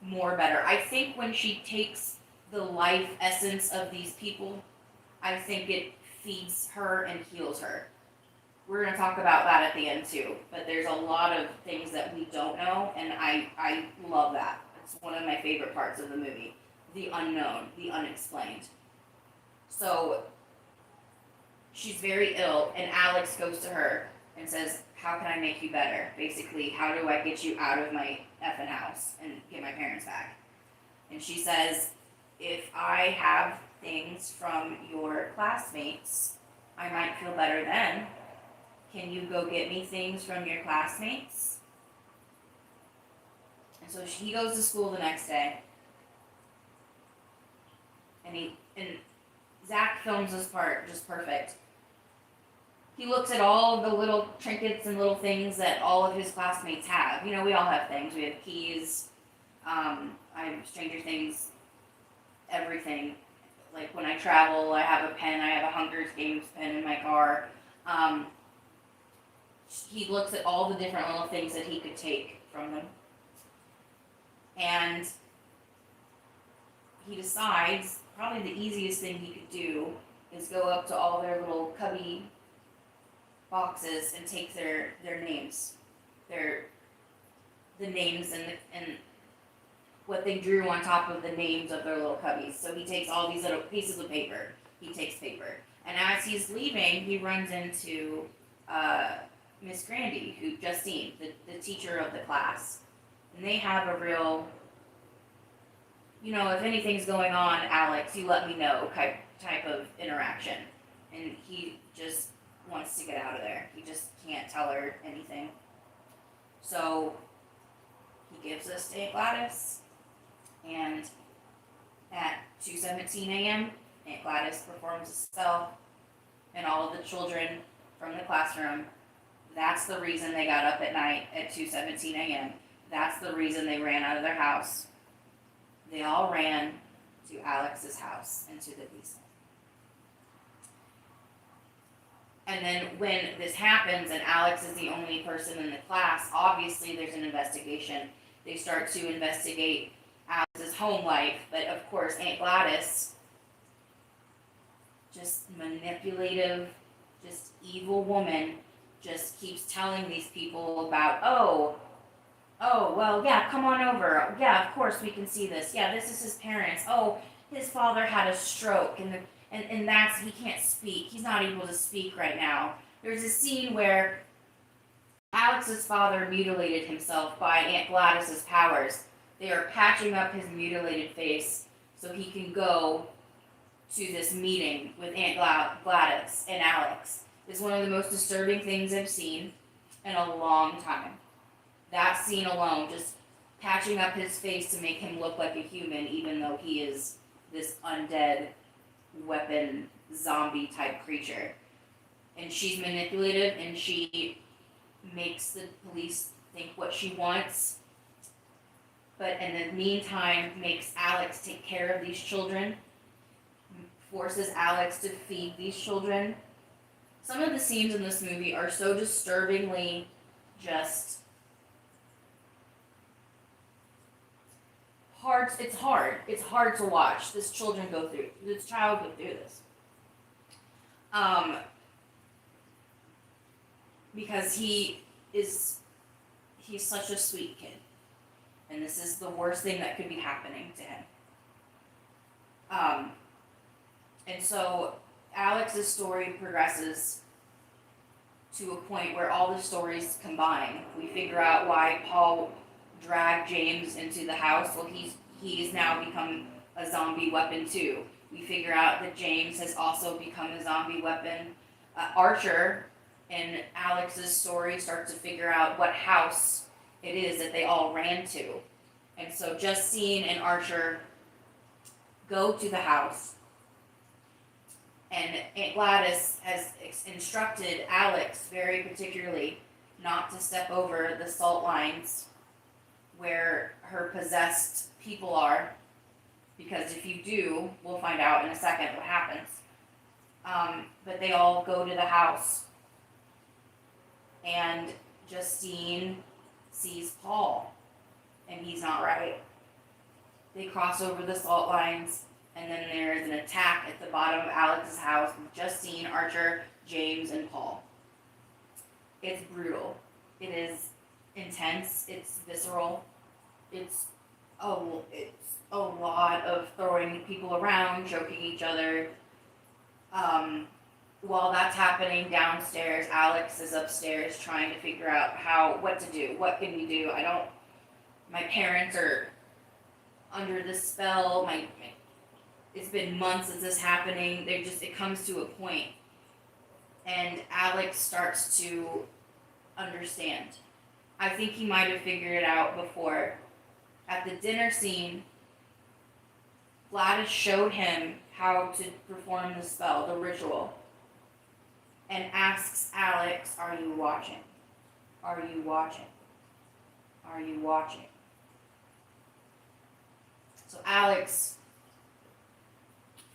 S1: more better. I think when she takes the life essence of these people, I think it feeds her and heals her. We're going to talk about that at the end too, but there's a lot of things that we don't know, and I love that. It's one of my favorite parts of the movie. The unknown, the unexplained. So she's very ill, and Alex goes to her and says, how can I make you better? Basically, how do I get you out of my effing house and get my parents back? And she says, if I have things from your classmates, I might feel better then. Can you go get me things from your classmates? And so he goes to school the next day. And Zach films this part just perfect. He looks at all the little trinkets and little things that all of his classmates have. You know, we all have things. We have keys. I have Stranger Things, everything. Like when I travel, I have a pen. I have a Hunger Games pen in my car. He looks at all the different little things that he could take from them. And he decides probably the easiest thing he could do is go up to all their little cubby boxes and take their names, the names and what they drew on top of the names of their little cubbies. So he takes all these little pieces of paper. He takes paper, and as he's leaving, he runs into Miss Grandy, Justine, the teacher of the class, and they have a real, if anything's going on, Alex, you let me know type of interaction, and he just wants to get out of there. He just can't tell her anything. So he gives us to Aunt Gladys, and at 2:17 a.m., Aunt Gladys performs a spell, and all of the children from the classroom, that's the reason they got up at night at 2:17 a.m. That's the reason they ran out of their house. They all ran to Alex's house and to the basement. And then when this happens and Alex is the only person in the class, obviously there's an investigation. They start to investigate Alex's home life, but of course Aunt Gladys, just manipulative, just evil woman, just keeps telling these people about, oh, well, yeah, come on over. Yeah, of course we can see this. Yeah, this is his parents. Oh, his father had a stroke, and that's, he can't speak. He's not able to speak right now. There's a scene where Alex's father mutilated himself by Aunt Gladys's powers. They are patching up his mutilated face so he can go to this meeting with Aunt Gladys and Alex. It's one of the most disturbing things I've seen in a long time. That scene alone, just patching up his face to make him look like a human, even though he is this undead weapon zombie type creature. And she's manipulative, and she makes the police think what she wants, but in the meantime makes Alex take care of these children, forces Alex to feed these children. Some of the scenes in this movie are so disturbingly just hard. It's hard to watch this child go through this. Because he's such a sweet kid, and this is the worst thing that could be happening to him. And so Alex's story progresses to a point where all the stories combine. We figure out why Paul dragged James into the house. Well, he's now become a zombie weapon too. We figure out that James has also become a zombie weapon. Archer and Alex's story starts to figure out what house it is that they all ran to. And so Justine and Archer go to the house, and Aunt Gladys has instructed Alex very particularly not to step over the salt lines where her possessed people are, because if you do, we'll find out in a second what happens. But they all go to the house, and Justine sees Paul, and he's not right. They cross over the salt lines, and then there's an attack at the bottom of Alex's house with Justine, Archer, James, and Paul. It's brutal. It is intense. It's visceral. It's a lot of throwing people around, choking each other. While that's happening downstairs, Alex is upstairs trying to figure out what to do. What can we do? My parents are under this spell. It's been months since this happening. It comes to a point, and Alex starts to understand. I think he might have figured it out before. At the dinner scene, Gladys showed him how to perform the spell, the ritual, and asks Alex, "Are you watching? Are you watching? Are you watching?" So Alex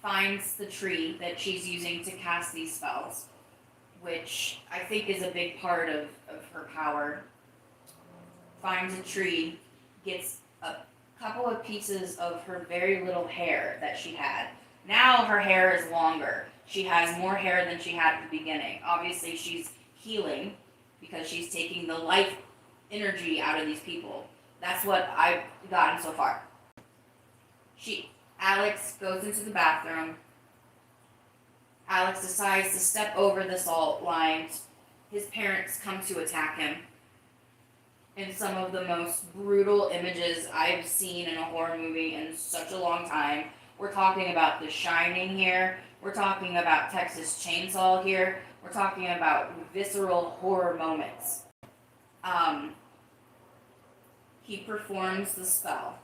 S1: finds the tree that she's using to cast these spells, which I think is a big part of her power. Finds a tree, gets a couple of pieces of her very little hair that she had. Now her hair is longer. She has more hair than she had at the beginning. Obviously she's healing because she's taking the life energy out of these people. That's what I've gotten so far. Alex goes into the bathroom. Alex decides to step over the salt lines. His parents come to attack him. In some of the most brutal images I've seen in a horror movie in such a long time. We're talking about The Shining here. We're talking about Texas Chainsaw here. We're talking about visceral horror moments. He performs the spell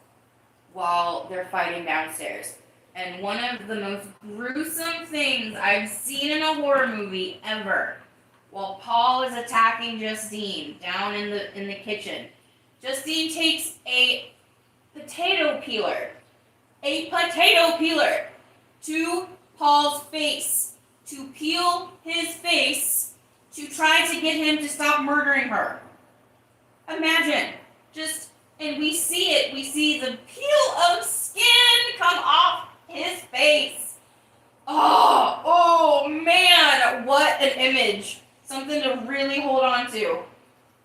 S1: while they're fighting downstairs. And one of the most gruesome things I've seen in a horror movie ever, while Paul is attacking Justine down in the kitchen, Justine takes a potato peeler to Paul's face, to peel his face, to try to get him to stop murdering her. Imagine, and we see it, we see the peel of skin come off his face. Oh man, what an image. Something to really hold on to.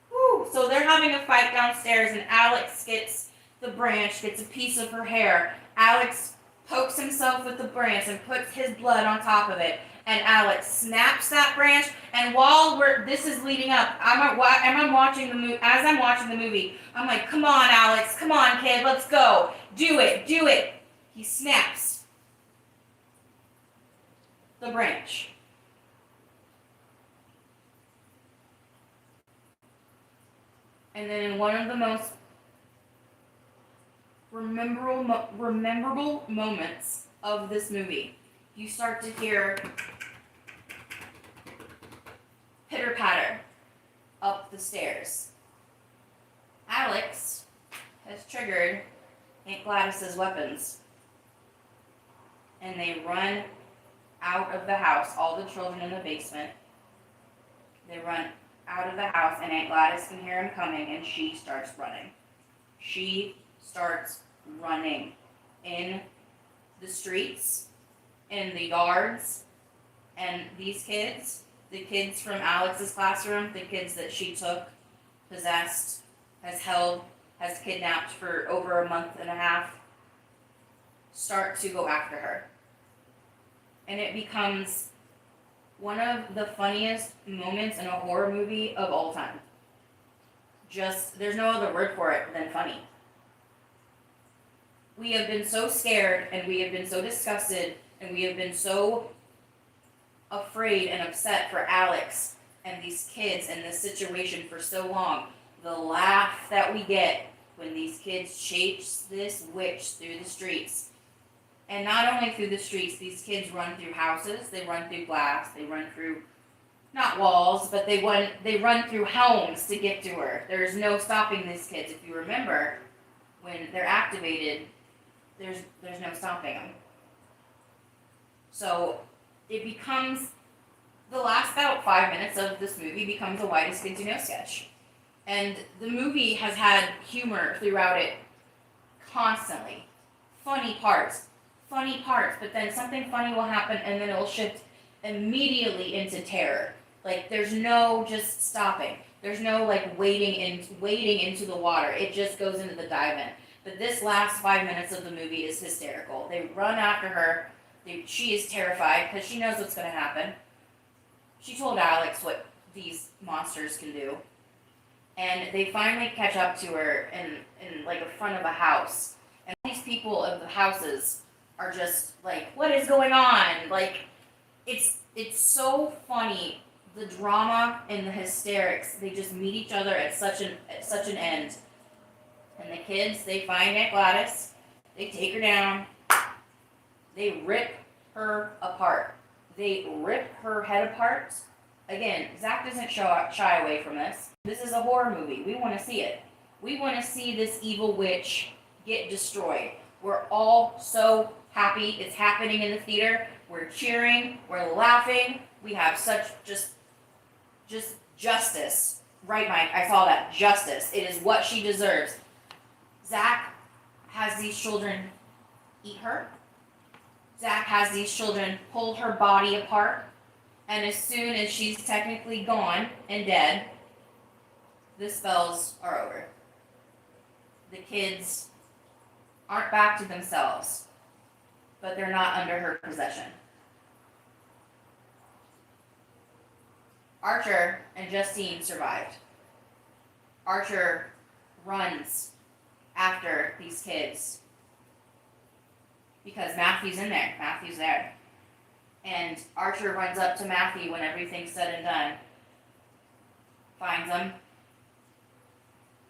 S1: Whew. So they're having a fight downstairs, and Alex gets the branch, gets a piece of her hair. Alex pokes himself with the branch and puts his blood on top of it. and Alex snaps that branch. And while this is leading up, I'm watching the movie. As I'm watching the movie, I'm like, "Come on, Alex! Come on, kid! Let's go! Do it! Do it!" He snaps the branch. And then in one of the most rememberable moments of this movie, you start to hear pitter patter up the stairs. Alex has triggered Aunt Gladys's weapons, and they run out of the house. All the children in the basement, they run out of the house, and Aunt Gladys can hear him coming, and she starts running. She starts running in the streets, in the yards, and these kids, the kids from Alex's classroom, the kids that she took, possessed, has held, has kidnapped for over a month and a half, start to go after her. And it becomes one of the funniest moments in a horror movie of all time. There's no other word for it than funny. We have been so scared, and we have been so disgusted, and we have been so afraid and upset for Alex and these kids and this situation for so long. The laugh that we get when these kids chase this witch through the streets. And not only through the streets, these kids run through houses, they run through glass, they run through, not walls, but they run through homes to get to her. There's no stopping these kids. If you remember, when they're activated, there's no stopping them. So it becomes, the last about 5 minutes of this movie becomes a Whitest Kids You Know sketch. And the movie has had humor throughout it constantly. Funny parts, but then something funny will happen, and then it will shift immediately into terror. Like, there's no just stopping. There's no like wading into the water. It just goes into the dive in. But this last 5 minutes of the movie is hysterical. They run after her. She is terrified because she knows what's going to happen. She told Alex what these monsters can do. And they finally catch up to her in like the front of a house. And all these people of the houses are just like, what is going on? Like, it's so funny. The drama and the hysterics, they just meet each other at such an end. And the kids, they find Aunt Gladys, they take her down, they rip her apart. They rip her head apart. Again, Zach doesn't shy away from this. This is a horror movie. We want to see it. We want to see this evil witch get destroyed. We're all so happy it's happening in the theater. We're cheering. We're laughing. We have such just justice. Right, Mike? I saw that. Justice. It is what she deserves. Zach has these children eat her. Zach has these children pull her body apart. And as soon as she's technically gone and dead, the spells are over. The kids aren't back to themselves, but they're not under her possession. Archer and Justine survived. Archer runs after these kids because Matthew's in there. Matthew's there. And Archer runs up to Matthew when everything's said and done, finds him,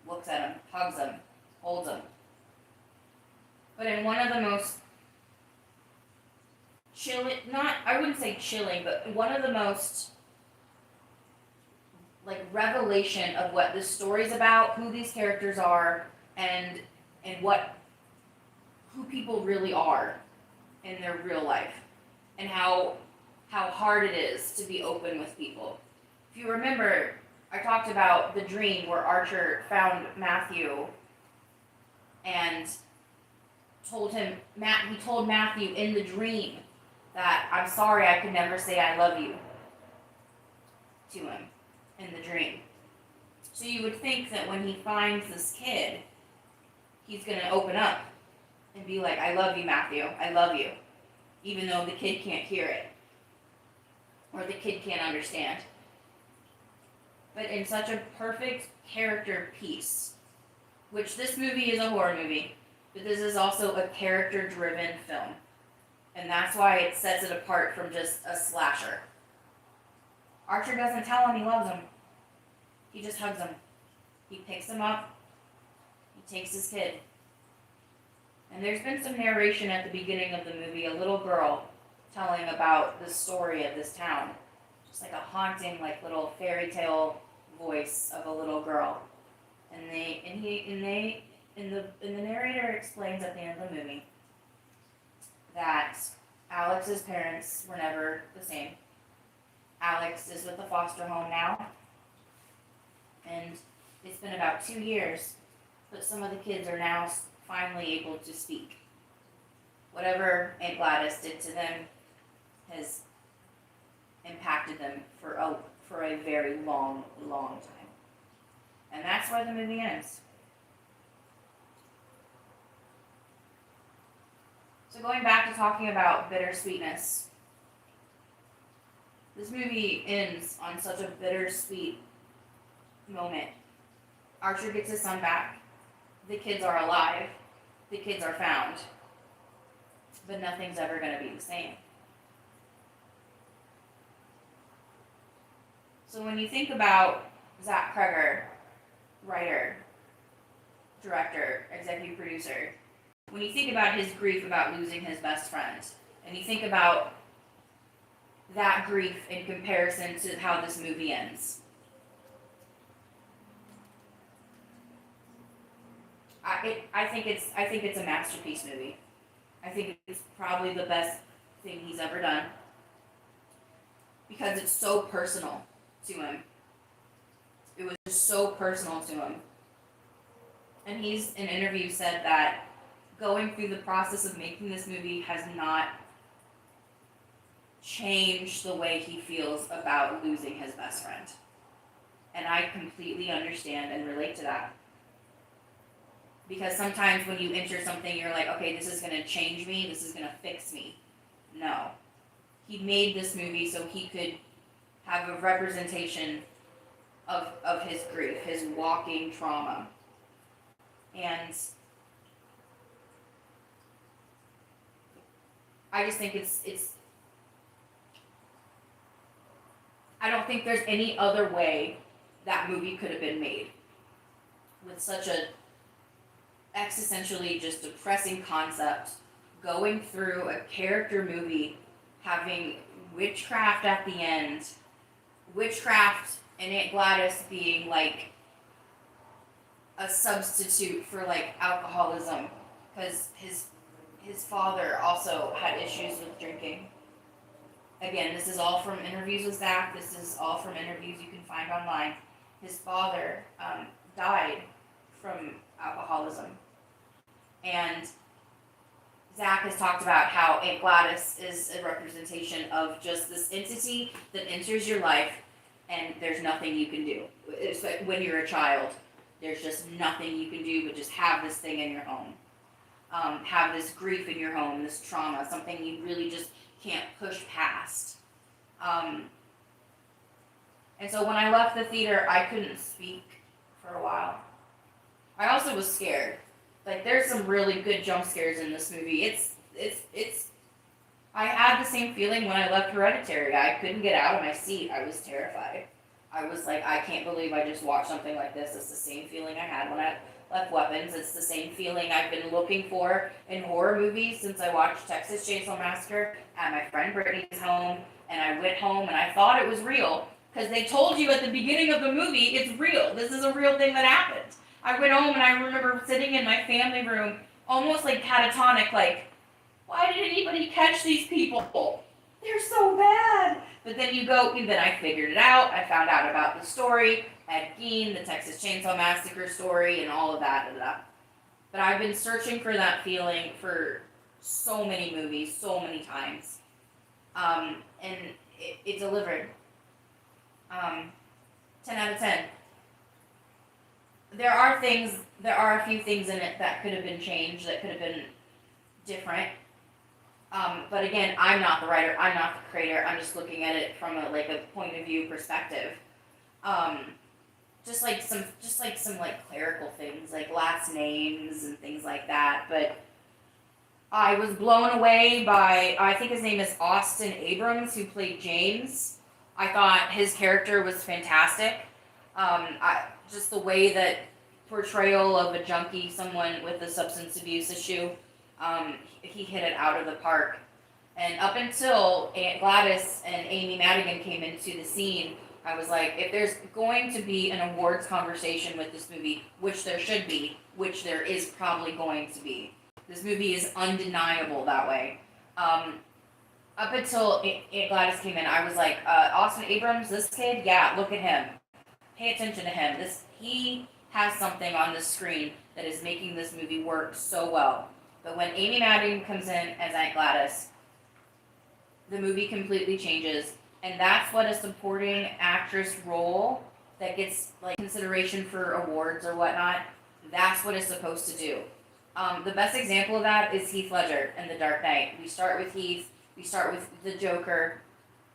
S1: looks at him, hugs him, holds him. But in one of the most chilling, I wouldn't say chilling, but one of the most like revelation of what this story's about, who these characters are, and who people really are in their real life. And how hard it is to be open with people. If you remember, I talked about the dream where Archer found Matthew and he told Matthew in the dream that, I'm sorry I could never say I love you to him in the dream. So you would think that when he finds this kid, he's going to open up and be like, I love you, Matthew, I love you. Even though the kid can't hear it. or the kid can't understand. But in such a perfect character piece, which this movie is a horror movie, but this is also a character-driven film. And that's why it sets it apart from just a slasher. Archer doesn't tell him he loves him. He just hugs him. He picks him up. He takes his kid. And there's been some narration at the beginning of the movie, a little girl telling about the story of this town. Just like a haunting, like little fairy tale voice of a little girl. And the narrator explains at the end of the movie that Alex's parents were never the same. Alex is with the foster home now, and it's been about 2 years, but some of the kids are now finally able to speak. Whatever Aunt Gladys did to them has impacted them for a very long, long time. And that's where the movie ends. So going back to talking about bittersweetness, this movie ends on such a bittersweet moment. Archer gets his son back. The kids are alive. The kids are found. But nothing's ever going to be the same. So when you think about Zach Kreger, writer, director, executive producer, when you think about his grief about losing his best friend, and you think about that grief in comparison to how this movie ends, I think it's a masterpiece movie. I think it's probably the best thing he's ever done because it's so personal to him. It was just so personal to him. And he's in interviews said that going through the process of making this movie has not changed the way he feels about losing his best friend. And I completely understand and relate to that. Because sometimes when you enter something, you're like, okay, this is going to change me, this is going to fix me. No. He made this movie so he could have a representation of his grief, his walking trauma. And I just think it's I don't think there's any other way that movie could have been made with such a existentially just depressing concept, going through a character movie, having witchcraft at the end, witchcraft and Aunt Gladys being like a substitute for like alcoholism, because his father also had issues with drinking. Again, this is all from interviews with Zach. This is all from interviews you can find online. His father died from alcoholism. And Zach has talked about how Aunt Gladys is a representation of just this entity that enters your life and there's nothing you can do. It's like when you're a child, there's just nothing you can do but just have this thing in your home. Have this grief in your home, this trauma, something you really just can't push past. And so when I left the theater, I couldn't speak for a while. I also was scared. Like, there's some really good jump scares in this movie. I had the same feeling when I left Hereditary. I couldn't get out of my seat. I was terrified. I was like, I can't believe I just watched something like this. It's the same feeling I had when I left Weapons. It's the same feeling I've been looking for in horror movies since I watched Texas Chainsaw Massacre at my friend Brittany's home. And I went home and I thought it was real because they told you at the beginning of the movie, it's real. This is a real thing that happened. I went home and I remember sitting in my family room, almost like catatonic, like, why did anybody catch these people? They're so bad. But then then I figured it out. I found out about the story, Ed Gein, the Texas Chainsaw Massacre story, and all of that. But I've been searching for that feeling for so many movies, so many times. And it delivered. 10 out of 10. There are a few things in it that could have been changed, that could have been different. But again, I'm not the writer. I'm not the creator. I'm just looking at it from a point of view perspective. Um, just like some like clerical things, like last names and things like that. But I was blown away by, I think his name is Austin Abrams, who played James. I thought his character was fantastic. Just the way that portrayal of a junkie, someone with a substance abuse issue, he hit it out of the park. And up until Aunt Gladys and Amy Madigan came into the scene, I was like, if there's going to be an awards conversation with this movie, which there should be, which there is probably going to be, this movie is undeniable that way. Up until Aunt Gladys came in, I was like, Austin Abrams, this kid, yeah, look at him. Pay attention to him. He has something on the screen that is making this movie work so well. But when Amy Madigan comes in as Aunt Gladys, the movie completely changes, and that's what a supporting actress role that gets like consideration for awards or whatnot, that's what it's supposed to do. The best example of that is Heath Ledger in The Dark Knight. We start with Heath, we start with the Joker.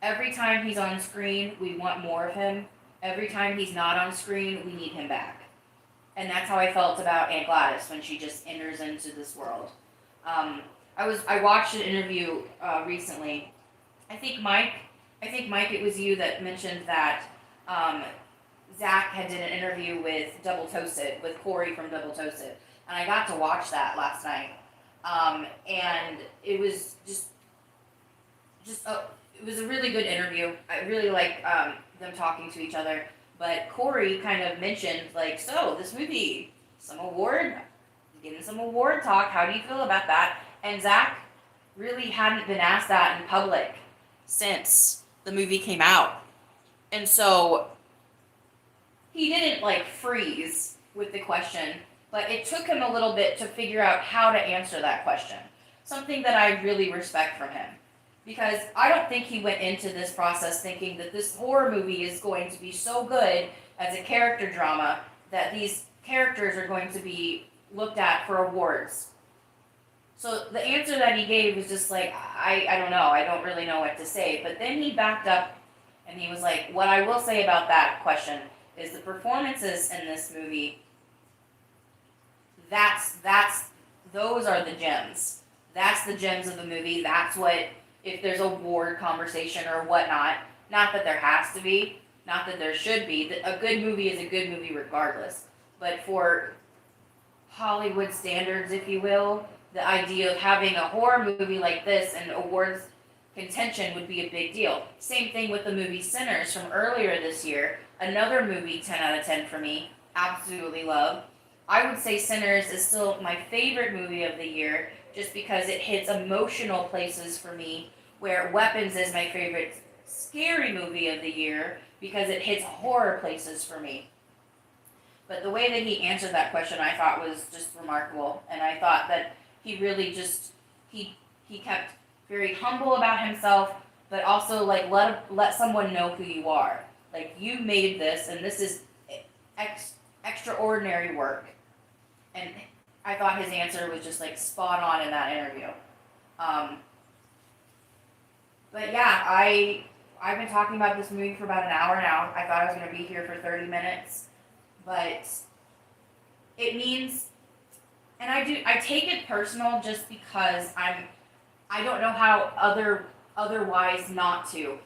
S1: Every time he's on screen, we want more of him. Every time he's not on screen, we need him back. And that's how I felt about Aunt Gladys when she just enters into this world. I watched an interview recently. I think Mike, it was you that mentioned that Zach had did an interview with Double Toasted, with Corey from Double Toasted, and I got to watch that last night. And it was it was a really good interview. I really like them talking to each other. But Corey kind of mentioned, like, so this movie, getting some award talk. How do you feel about that? And Zach really hadn't been asked that in public since the movie came out. And so he didn't like freeze with the question, but it took him a little bit to figure out how to answer that question. Something that I really respect from him. Because I don't think he went into this process thinking that this horror movie is going to be so good as a character drama that these characters are going to be looked at for awards. So the answer that he gave was just like, I don't know, I don't really know what to say. But then he backed up and he was like, what I will say about that question is the performances in this movie, those are the gems. That's the gems of the movie. That's what, if there's a award conversation or whatnot, not that there has to be, not that there should be, a good movie is a good movie regardless. But for Hollywood standards, if you will, the idea of having a horror movie like this and awards contention would be a big deal. Same thing with the movie Sinners from earlier this year. Another movie 10 out of 10 for me. Absolutely love. I would say Sinners is still my favorite movie of the year just because it hits emotional places for me, where Weapons is my favorite scary movie of the year because it hits horror places for me. But the way that he answered that question I thought was just remarkable, and I thought that he really just, he kept very humble about himself, but also like let someone know who you are. Like, you made this, and this is extraordinary work. And I thought his answer was just like spot on in that interview. But yeah, I've been talking about this movie for about an hour now. I thought I was going to be here for 30 minutes, but it means, and I take it personal just because I don't know how otherwise not to.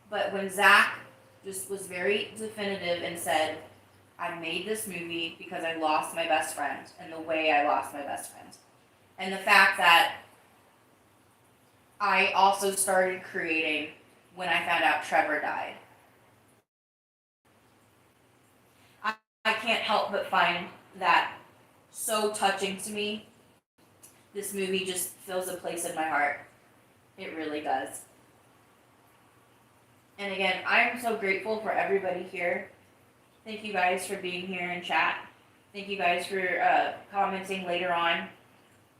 S1: But when Zach just was very definitive and said, I made this movie because I lost my best friend, and the way I lost my best friend. And the fact that I also started creating when I found out Trevor died. I can't help but find that so touching to me. This movie just fills a place in my heart. It really does. And again, I'm so grateful for everybody here. Thank you guys for being here in chat. Thank you guys for commenting later on.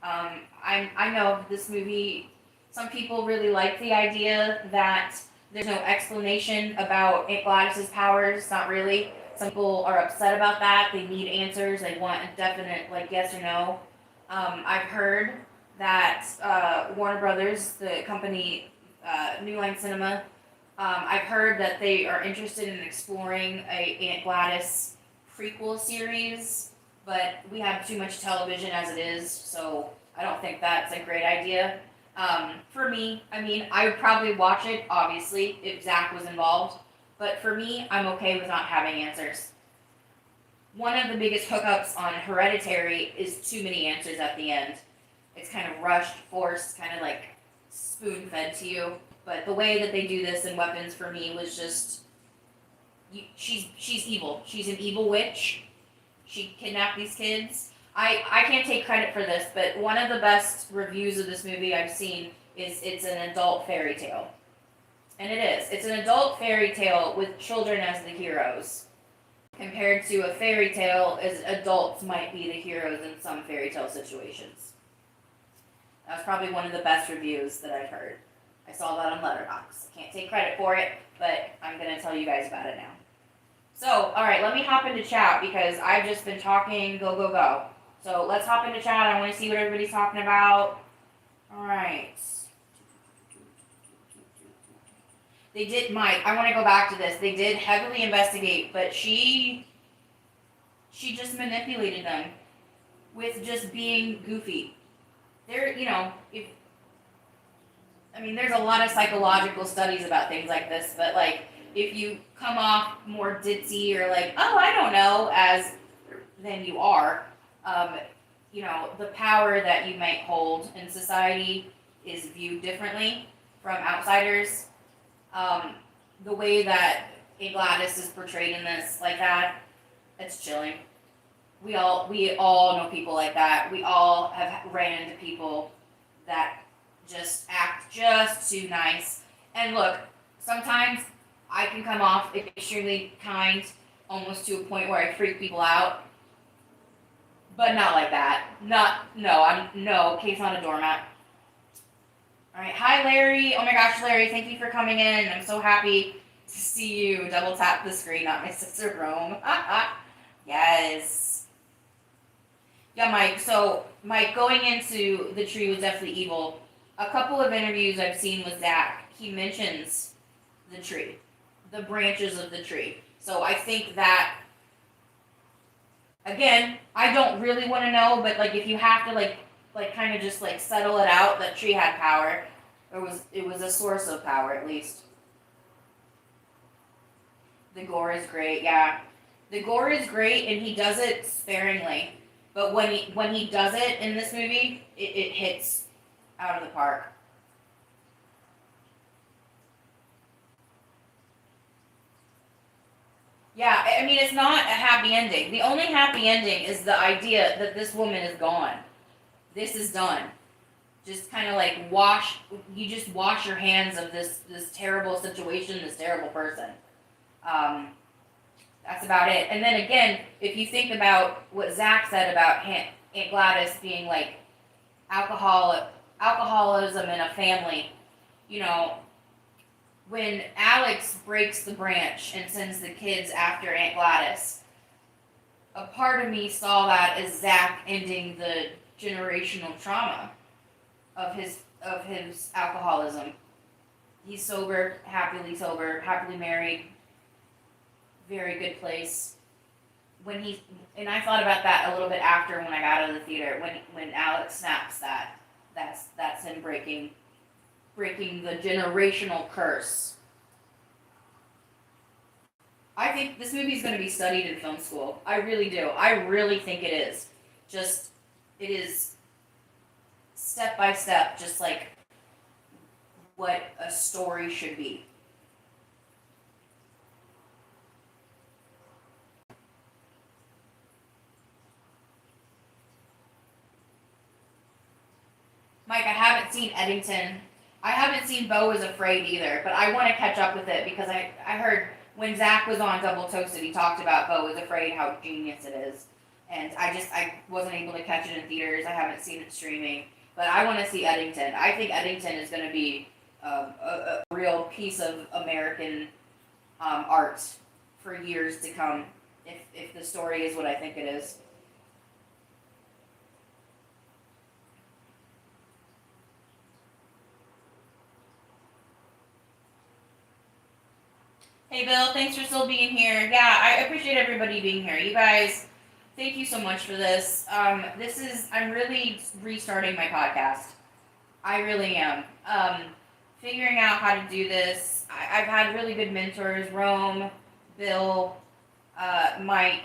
S1: I know this movie, some people really like the idea that there's no explanation about Aunt Gladys's powers. Not really. Some people are upset about that. They need answers. They want a definite, like, yes or no. I've heard that Warner Brothers, the company, New Line Cinema, I've heard that they are interested in exploring a Aunt Gladys prequel series, but we have too much television as it is, so I don't think that's a great idea. For me, I mean, I would probably watch it, obviously, if Zach was involved, but for me, I'm okay with not having answers. One of the biggest hookups on Hereditary is too many answers at the end. It's kind of rushed, forced, kind of like spoon fed to you. But the way that they do this in Weapons for me was just, she's evil. She's an evil witch. She kidnapped these kids. I can't take credit for this, but one of the best reviews of this movie I've seen is it's an adult fairy tale. And it is. It's an adult fairy tale with children as the heroes, compared to a fairy tale as adults might be the heroes in some fairy tale situations. That was probably one of the best reviews that I've heard. I saw that on Letterboxd. Can't take credit for it, but I'm going to tell you guys about it now. So, alright, let me hop into chat because I've just been talking, go, go, go. So, let's hop into chat. I want to see what everybody's talking about. Alright. They did, Mike, I want to go back to this. They did heavily investigate, but she just manipulated them with just being goofy. There's a lot of psychological studies about things like this, but like, if you come off more ditzy or like, oh, I don't know, than you are, the power that you might hold in society is viewed differently from outsiders. The way that A. Gladys is portrayed in this, like that, it's chilling. We all know people like that. We all have ran into people that just act just too nice. And look, sometimes I can come off extremely kind, almost to a point where I freak people out. But not like that. No, Kate's not a doormat. Alright, hi Larry. Oh my gosh, Larry, thank you for coming in. I'm so happy to see you. Double tap the screen, not my sister Rome. Yes. Yeah, Mike. So, Mike, going into the tree was definitely evil. A couple of interviews I've seen with Zach, he mentions the tree, the branches of the tree. So I think that, again, I don't really want to know, but like if you have to like kind of just like settle it out, that tree had power. It was a source of power at least. The gore is great, yeah. The gore is great, and he does it sparingly. But when he does it in this movie, it hits out of the park. Yeah, I mean, it's not a happy ending. The only happy ending is the idea that this woman is gone. This is done. Just kind of like you just wash your hands of this terrible situation, this terrible person. That's about it. And then again, if you think about what Zach said about Aunt Gladys being like alcoholism in a family, when Alex breaks the branch and sends the kids after Aunt Gladys, a part of me saw that as Zach ending the generational trauma of his alcoholism. He's sober, happily married, very good place. And I thought about that a little bit after when I got out of the theater, when Alex snaps that's him breaking the generational curse. I think this movie is going to be studied in film school. I really do. I really think it is. It is step by step, just like what a story should be. Mike, I haven't seen Eddington. I haven't seen Beau is Afraid either, but I want to catch up with it because I heard when Zach was on Double Toasted, he talked about Beau is Afraid, how genius it is. And I wasn't able to catch it in theaters. I haven't seen it streaming. But I want to see Eddington. I think Eddington is going to be a real piece of American art for years to come if the story is what I think it is. Hey Bill, thanks for still being here. Yeah, I appreciate everybody being here. You guys, thank you so much for this. I'm really restarting my podcast. I really am. Figuring out how to do this. I've had really good mentors: Rome, Bill, Mike,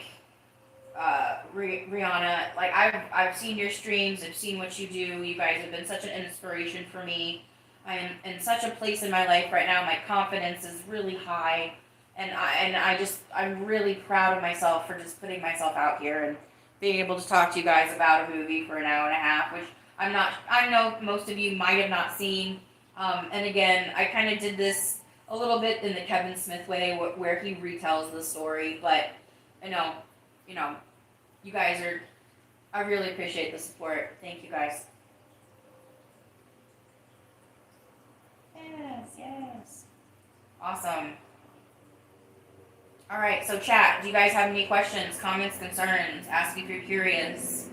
S1: Rihanna. Like I've seen your streams. I've seen what you do. You guys have been such an inspiration for me. I am in such a place in my life right now. My confidence is really high, and I'm really proud of myself for just putting myself out here and being able to talk to you guys about a movie for an hour and a half, which I know most of you might have not seen. And again, I kind of did this a little bit in the Kevin Smith way, where he retells the story. But I know, you know, you guys are. I really appreciate the support. Thank you guys. Yes. Awesome. All right, so chat. Do you guys have any questions, comments, concerns? Ask if you're curious.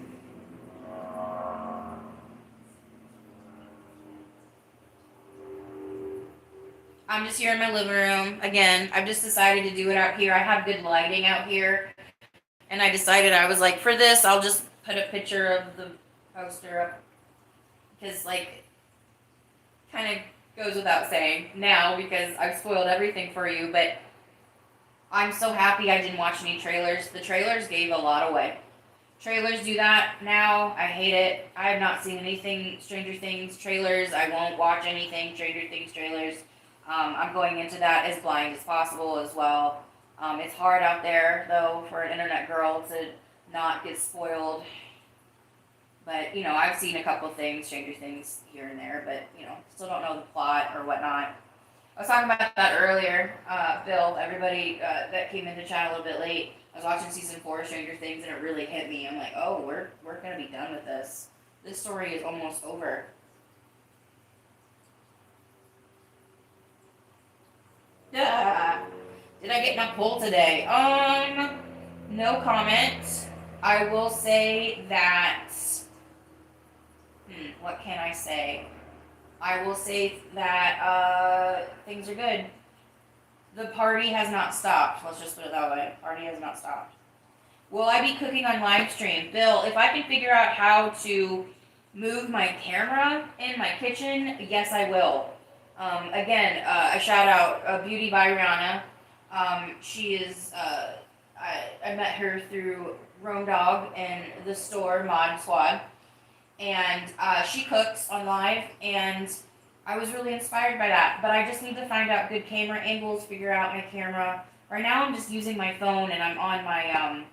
S1: I'm just here in my living room. Again, I've just decided to do it out here. I have good lighting out here. And I decided, I was like, for this, I'll just put a picture of the poster up. Because, like, kind of goes without saying now because I've spoiled everything for you. But I'm so happy I didn't watch any trailers. The trailers gave a lot away. Trailers do that now. I hate it. I have not seen anything Stranger Things trailers. I won't watch anything Stranger Things trailers. I'm going into that as blind as possible as well. It's hard out there, though, for an internet girl to not get spoiled. But, you know, I've seen a couple things, Stranger Things here and there, but, you know, still don't know the plot or whatnot. I was talking about that earlier, Bill, everybody that came into chat a little bit late. I was watching season 4 of Stranger Things, and it really hit me. I'm like, oh, we're going to be done with this. This story is almost over. Yeah. Did I get in a poll today? No comment. I will say that. What can I say? I will say that things are good. The party has not stopped. Let's just put it that way. Party has not stopped. Will I be cooking on live stream? Bill, if I can figure out how to move my camera in my kitchen, yes, I will. Again, a shout out Beauty by Rihanna. She is, I met her through Rome Dog and the store Mod Squad. And she cooks on live, and I was really inspired by that. But I just need to find out good camera angles, figure out my camera. Right now I'm just using my phone, and I'm on my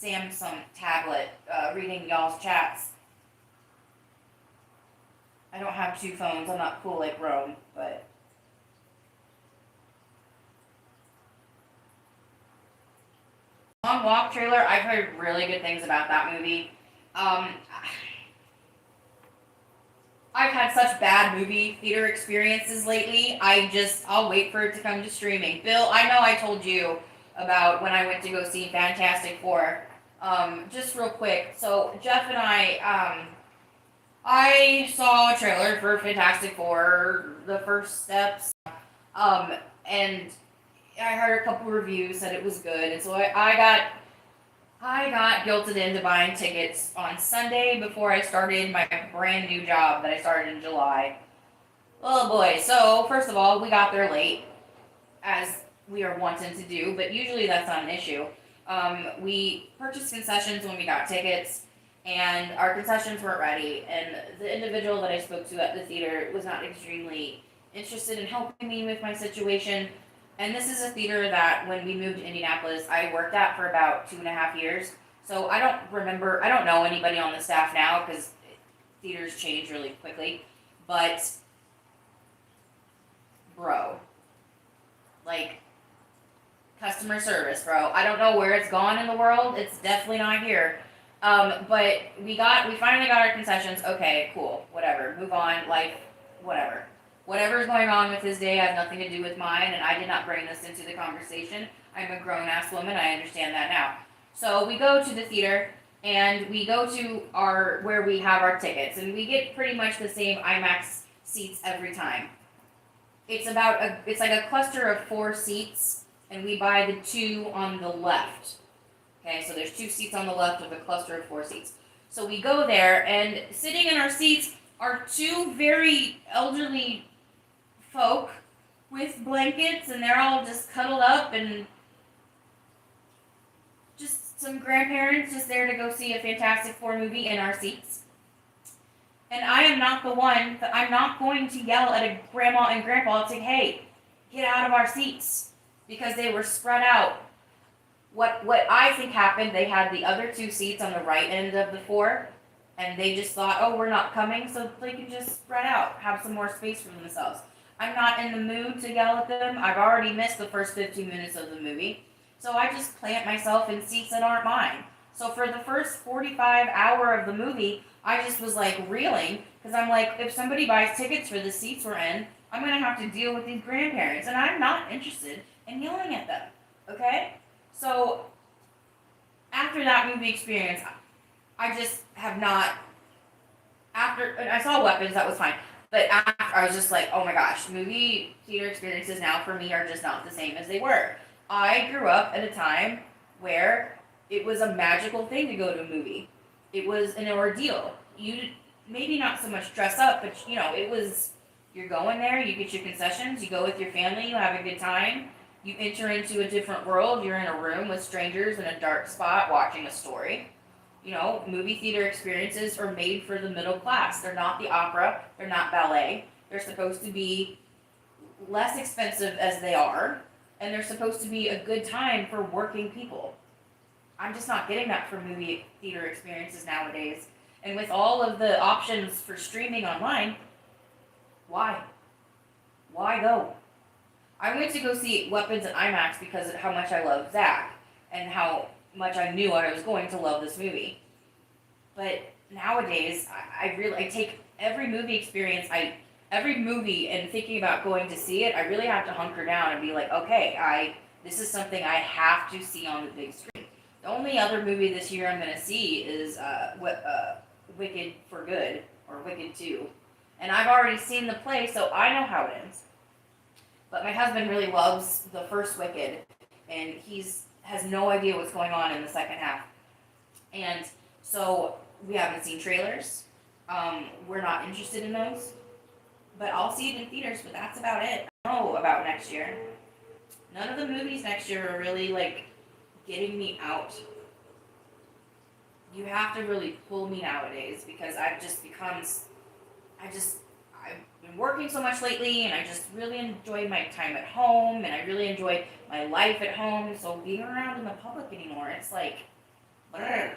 S1: Samsung tablet reading y'all's chats. I don't have 2 phones. I'm not cool like Rome, but... Long Walk trailer, I've heard really good things about that movie. I've had such bad movie theater experiences lately. I'll wait for it to come to streaming. Bill, I know I told you about when I went to go see Fantastic Four. Just real quick. So Jeff and I saw a trailer for Fantastic Four, the first steps. And I heard a couple reviews said it was good, and so I got guilted into buying tickets on Sunday before I started my brand new job that I started in July. Oh boy, so first of all, we got there late, as we are wanting to do, but usually that's not an issue. We purchased concessions when we got tickets, and our concessions weren't ready, and the individual that I spoke to at the theater was not extremely interested in helping me with my situation. And this is a theater that when we moved to Indianapolis, I worked at for about 2.5 years. So I don't know anybody on the staff now because theaters change really quickly. But, bro, like, customer service, bro. I don't know where it's gone in the world. It's definitely not here. But we finally got our concessions. Okay, cool, whatever. Move on, life, whatever. Whatever's going on with his day has nothing to do with mine, and I did not bring this into the conversation. I'm a grown-ass woman, I understand that now. So we go to the theater, and we go to where we have our tickets, and we get pretty much the same IMAX seats every time. It's like a cluster of 4 seats, and we buy the two on the left. Okay, so there's two seats on the left of a cluster of four seats. So we go there, and sitting in our seats are two very elderly folk with blankets, and they're all just cuddled up, and just some grandparents just there to go see a Fantastic Four movie in our seats. And I am not the one that I'm not going to yell at a grandma and grandpa and say, hey, get out of our seats, because they were spread out. What I think happened, they had the other two seats on the right end of the four, and they just thought, oh, we're not coming, so they can just spread out, have some more space for themselves. I'm not in the mood to yell at them. I've already missed the first 15 minutes of the movie, so I just plant myself in seats that aren't mine. So for the first 45 hour of the movie, I just was like reeling, because I'm like, if somebody buys tickets for the seats we're in, I'm going to have to deal with these grandparents, and I'm not interested in yelling at them, okay? So after that movie experience, I just have not, after, and I saw Weapons, that was fine, but after, I was just like, oh my gosh, movie theater experiences now for me are just not the same as they were. I grew up at a time where it was a magical thing to go to a movie. It was an ordeal. You maybe not so much dress up, but it was, you're going there, you get your concessions, you go with your family, you have a good time. You enter into a different world. You're in a room with strangers in a dark spot watching a story. Movie theater experiences are made for the middle class. They're not the opera. They're not ballet. They're supposed to be less expensive as they are, and they're supposed to be a good time for working people. I'm just not getting that from movie theater experiences nowadays. And with all of the options for streaming online, why? Why go? I went to go see Weapons in IMAX because of how much I love Zach and how much I knew I was going to love this movie. But nowadays, I take every movie experience, every movie, and thinking about going to see it, I really have to hunker down and be like, okay, this is something I have to see on the big screen. The only other movie this year I'm going to see is Wicked for Good, or Wicked 2. And I've already seen the play, so I know how it ends. But my husband really loves the first Wicked, and has no idea what's going on in the second half. And so we haven't seen trailers. We're not interested in those. But I'll see it in theaters, but that's about it. I don't know about next year. None of the movies next year are really, getting me out. You have to really pull me nowadays, because I've been working so much lately, and I just really enjoy my time at home, and I really enjoy my life at home. So being around in the public anymore, it's like, brr,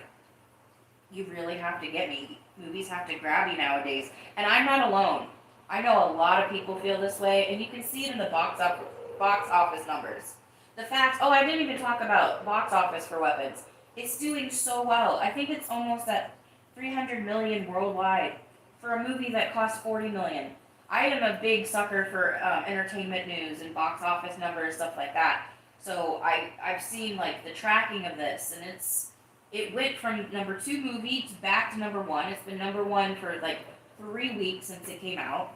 S1: you really have to get me. Movies have to grab you nowadays, and I'm not alone. I know a lot of people feel this way, and you can see it in the box office numbers. The fact, I didn't even talk about box office for Weapons. It's doing so well. I think it's almost at 300 million worldwide for a movie that cost 40 million. I am a big sucker for entertainment news and box office numbers, stuff like that. So I've seen the tracking of this, and it went from number 2 movie to back to number 1. It's been number 1 for 3 weeks since it came out.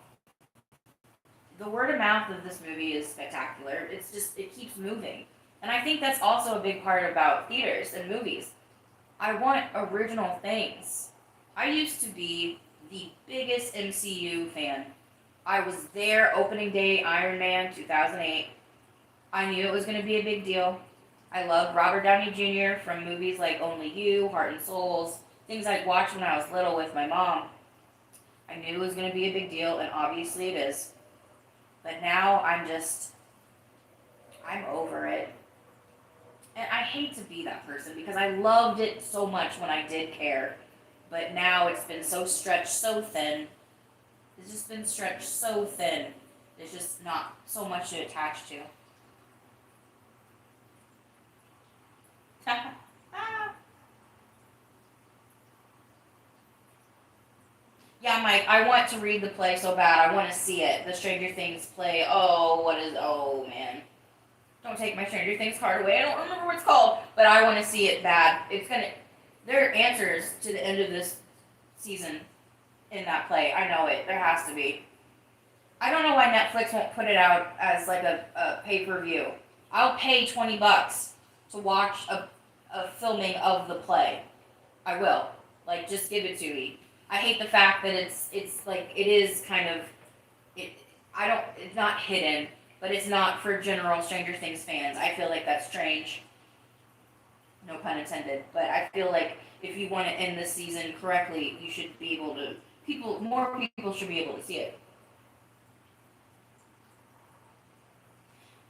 S1: The word of mouth of this movie is spectacular. It keeps moving. And I think that's also a big part about theaters and movies. I want original things. I used to be the biggest MCU fan. I was there opening day, Iron Man 2008. I knew it was going to be a big deal. I loved Robert Downey Jr. from movies like Only You, Heart and Souls, things I'd watched when I was little with my mom. I knew it was going to be a big deal, and obviously it is. But now I'm over it. And I hate to be that person, because I loved it so much when I did care. But now it's been so stretched so thin. It's just been stretched so thin. There's just not so much to attach to. Yeah, Mike, I want to read the play so bad. I want to see it. The Stranger Things play. Oh, man. Don't take my Stranger Things card away. I don't remember what it's called, but I want to see it bad. There are answers to the end of this season in that play. I know it. There has to be. I don't know why Netflix won't put it out as a pay-per-view. I'll pay $20 to watch a filming of the play. I will. Like, just give it to me. I hate the fact that it's like it is kind of it. I don't. It's not hidden, but it's not for general Stranger Things fans. I feel like that's strange. No pun intended. But I feel like if you want to end this season correctly, you should be able to. More people should be able to see it.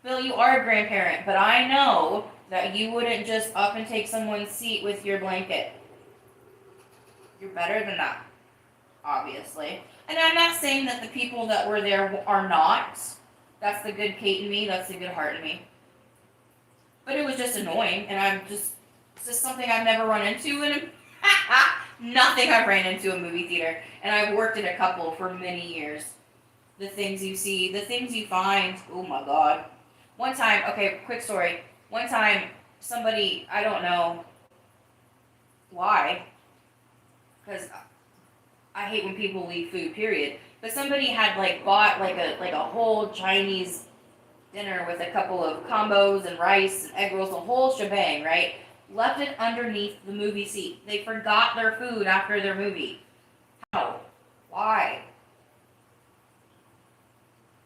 S1: Bill, you are a grandparent, but I know that you wouldn't just up and take someone's seat with your blanket. You're better than that, obviously. And I'm not saying that the people that were there are not. That's the good Kate in me. That's the good heart in me. But it was just annoying, and it's just something I've never run into in nothing I've ran into a movie theater. And I've worked in a couple for many years. The things you see, the things you find. Oh my God. One time, okay, quick story. One time, somebody, I don't know why, because I hate when people leave food, period. But somebody had like bought like a whole Chinese dinner with a couple of combos and rice and egg rolls, the whole shebang, right? Left it underneath the movie seat. They forgot their food after their movie. How? Why?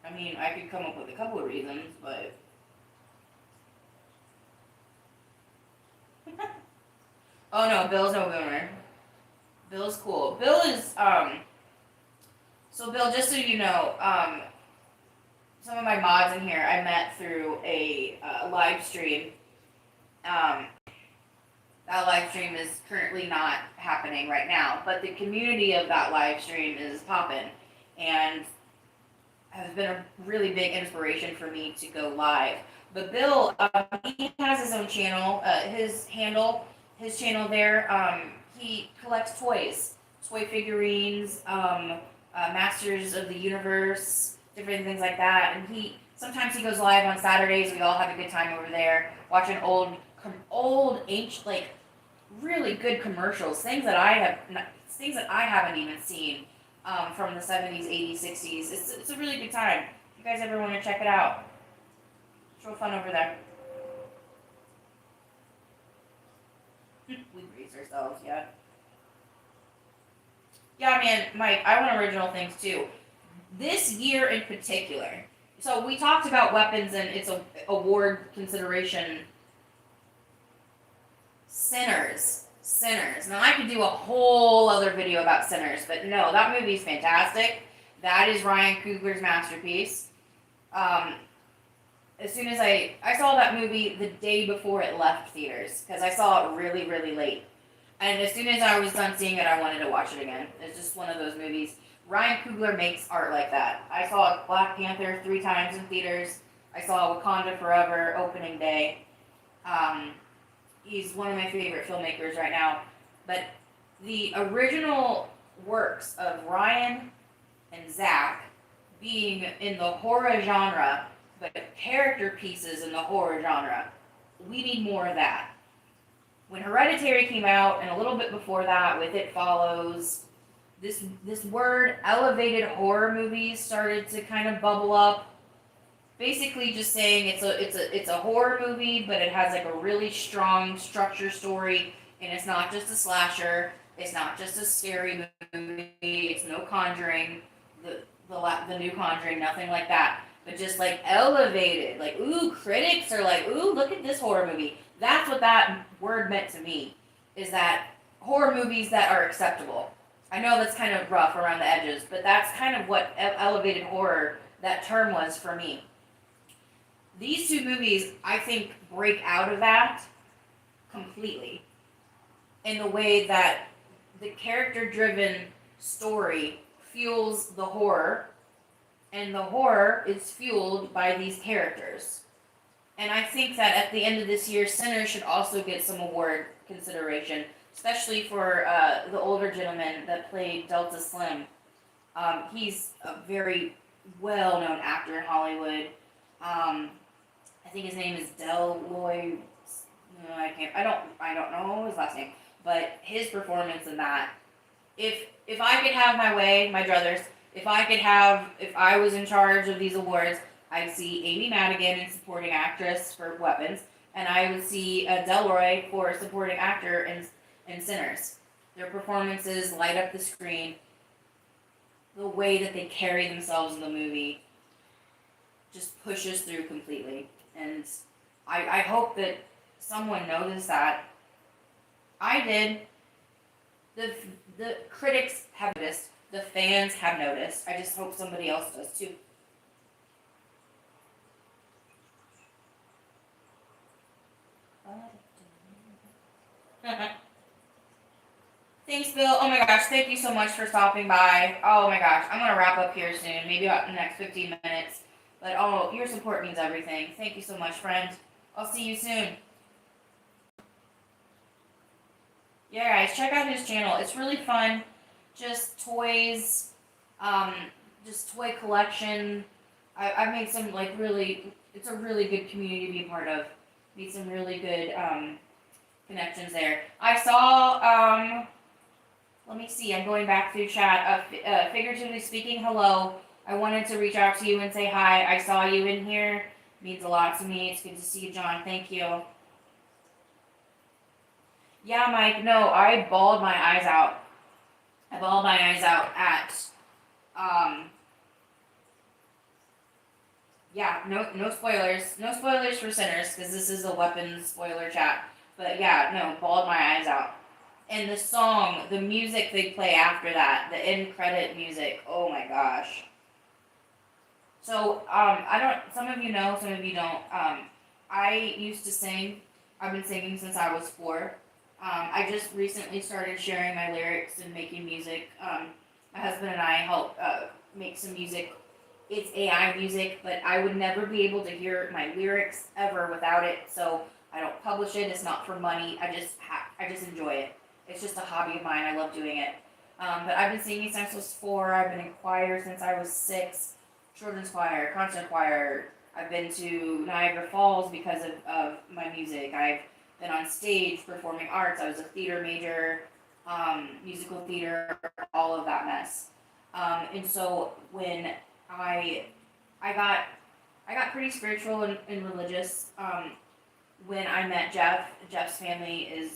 S1: I mean, I could come up with a couple of reasons, but oh no, Bill's no boomer. Bill's cool. Bill is so Bill, just so you know, some of my mods in here I met through a live stream. That live stream is currently not happening right now, but the community of that live stream is popping and has been a really big inspiration for me to go live. But Bill, he has his own channel. His channel there, he collects toys, toy figurines, Masters of the Universe, different things like that. And sometimes he goes live on Saturdays. We all have a good time over there watching old ancient, like really good commercials, things that I haven't even seen from the 70s, 80s, 60s. It's a really good time. If you guys ever want to check it out, it's real fun over there. We brace ourselves, yeah. Yeah, man, Mike, I want original things too. This year in particular. So we talked about weapons and its award consideration. Sinners. Now I could do a whole other video about Sinners, but no, that movie's fantastic. That is Ryan Coogler's masterpiece. As soon as I saw that movie the day before it left theaters, because I saw it really, really late. And as soon as I was done seeing it, I wanted to watch it again. It's just one of those movies. Ryan Coogler makes art like that. I saw Black Panther 3 times in theaters. I saw Wakanda Forever opening day. He's one of my favorite filmmakers right now. But the original works of Ryan and Zach being in the horror genre, but character pieces in the horror genre, we need more of that. When Hereditary came out, and a little bit before that with It Follows, this word elevated horror movies started to kind of bubble up. Basically, just saying it's a horror movie, but it has like a really strong structure story, and it's not just a slasher. It's not just a scary movie. It's no Conjuring, the new Conjuring, nothing like that. But just like elevated, like ooh, critics are like ooh, look at this horror movie. That's what that word meant to me. Is that horror movies that are acceptable. I know that's kind of rough around the edges, but that's kind of what elevated horror, that term was for me. These two movies, I think, break out of that completely in the way that the character-driven story fuels the horror, and the horror is fueled by these characters. And I think that at the end of this year, Sinners should also get some award consideration, especially for the older gentleman that played Delta Slim. He's a very well-known actor in Hollywood. I think his name is Deloy. No, I don't know his last name, but his performance in that. If I could have my way, my druthers, if I was in charge of these awards, I'd see Amy Madigan in supporting actress for Weapons, and I would see Delroy for supporting actor in Sinners. Their performances light up the screen. The way that they carry themselves in the movie just pushes through completely. And I hope that someone noticed that. I did. The, the critics have noticed. The fans have noticed. I just hope somebody else does too. Thanks, Bill. Oh my gosh, thank you so much for stopping by. Oh my gosh, I'm gonna wrap up here soon, maybe about the next 15 minutes. But oh, your support means everything. Thank you so much, friend. I'll see you soon. Yeah, guys, check out his channel. It's really fun. Just toys, um, just toy collection. I've made some like really. It's a really good community to be a part of. Made some really good connections there. I saw. Let me see. I'm going back through chat. Figuratively speaking, hello. I wanted to reach out to you and say hi. I saw you in here. It means a lot to me. It's good to see you, John. Thank you. Yeah, Mike. No, I bawled my eyes out. I bawled my eyes out at. Um, yeah, no spoilers. No spoilers for Sinners because this is a weapons spoiler chat. But yeah, no, bawled my eyes out. And the song, the music they play after that, the end credit music. Oh my gosh. So I don't. Some of you know, some of you don't. I used to sing. I've been singing since I was 4. I just recently started sharing my lyrics and making music. My husband and I help make some music. It's AI music, but I would never be able to hear my lyrics ever without it. So I don't publish it. It's not for money. I just enjoy it. It's just a hobby of mine. I love doing it. But I've been singing since I was 4. I've been in choir since I was 6. Children's choir, concert choir. I've been to Niagara Falls because of my music. I've been on stage performing arts. I was a theater major, musical theater, all of that mess. And so when I I got I got pretty spiritual and religious when I met Jeff. Jeff's family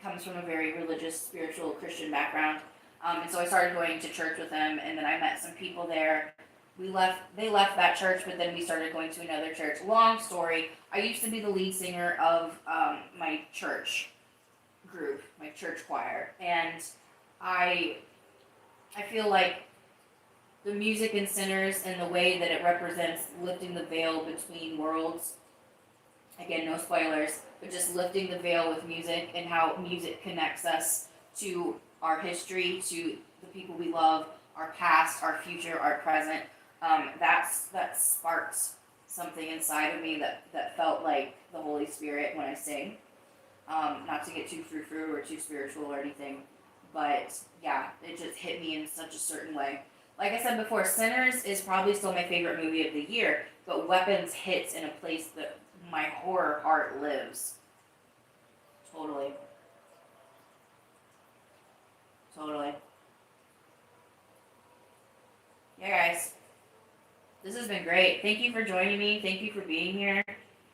S1: comes from a very religious, spiritual, Christian background, and so I started going to church with them. And then I met some people there. They left that church, but then we started going to another church. Long story. I used to be the lead singer of my church group, my church choir, and I I feel like the music in Sinners and the way that it represents lifting the veil between worlds. Again, no spoilers, but just lifting the veil with music and how music connects us to our history, to the people we love, our past, our future, our present. That sparked something inside of me that felt like the Holy Spirit when I sing. Not to get too frou-frou or too spiritual or anything, but yeah, it just hit me in such a certain way. Like I said before, Sinners is probably still my favorite movie of the year, but Weapons hits in a place that my horror heart lives. Totally. Totally. Yeah, guys. This has been great. Thank you for joining me. Thank you for being here.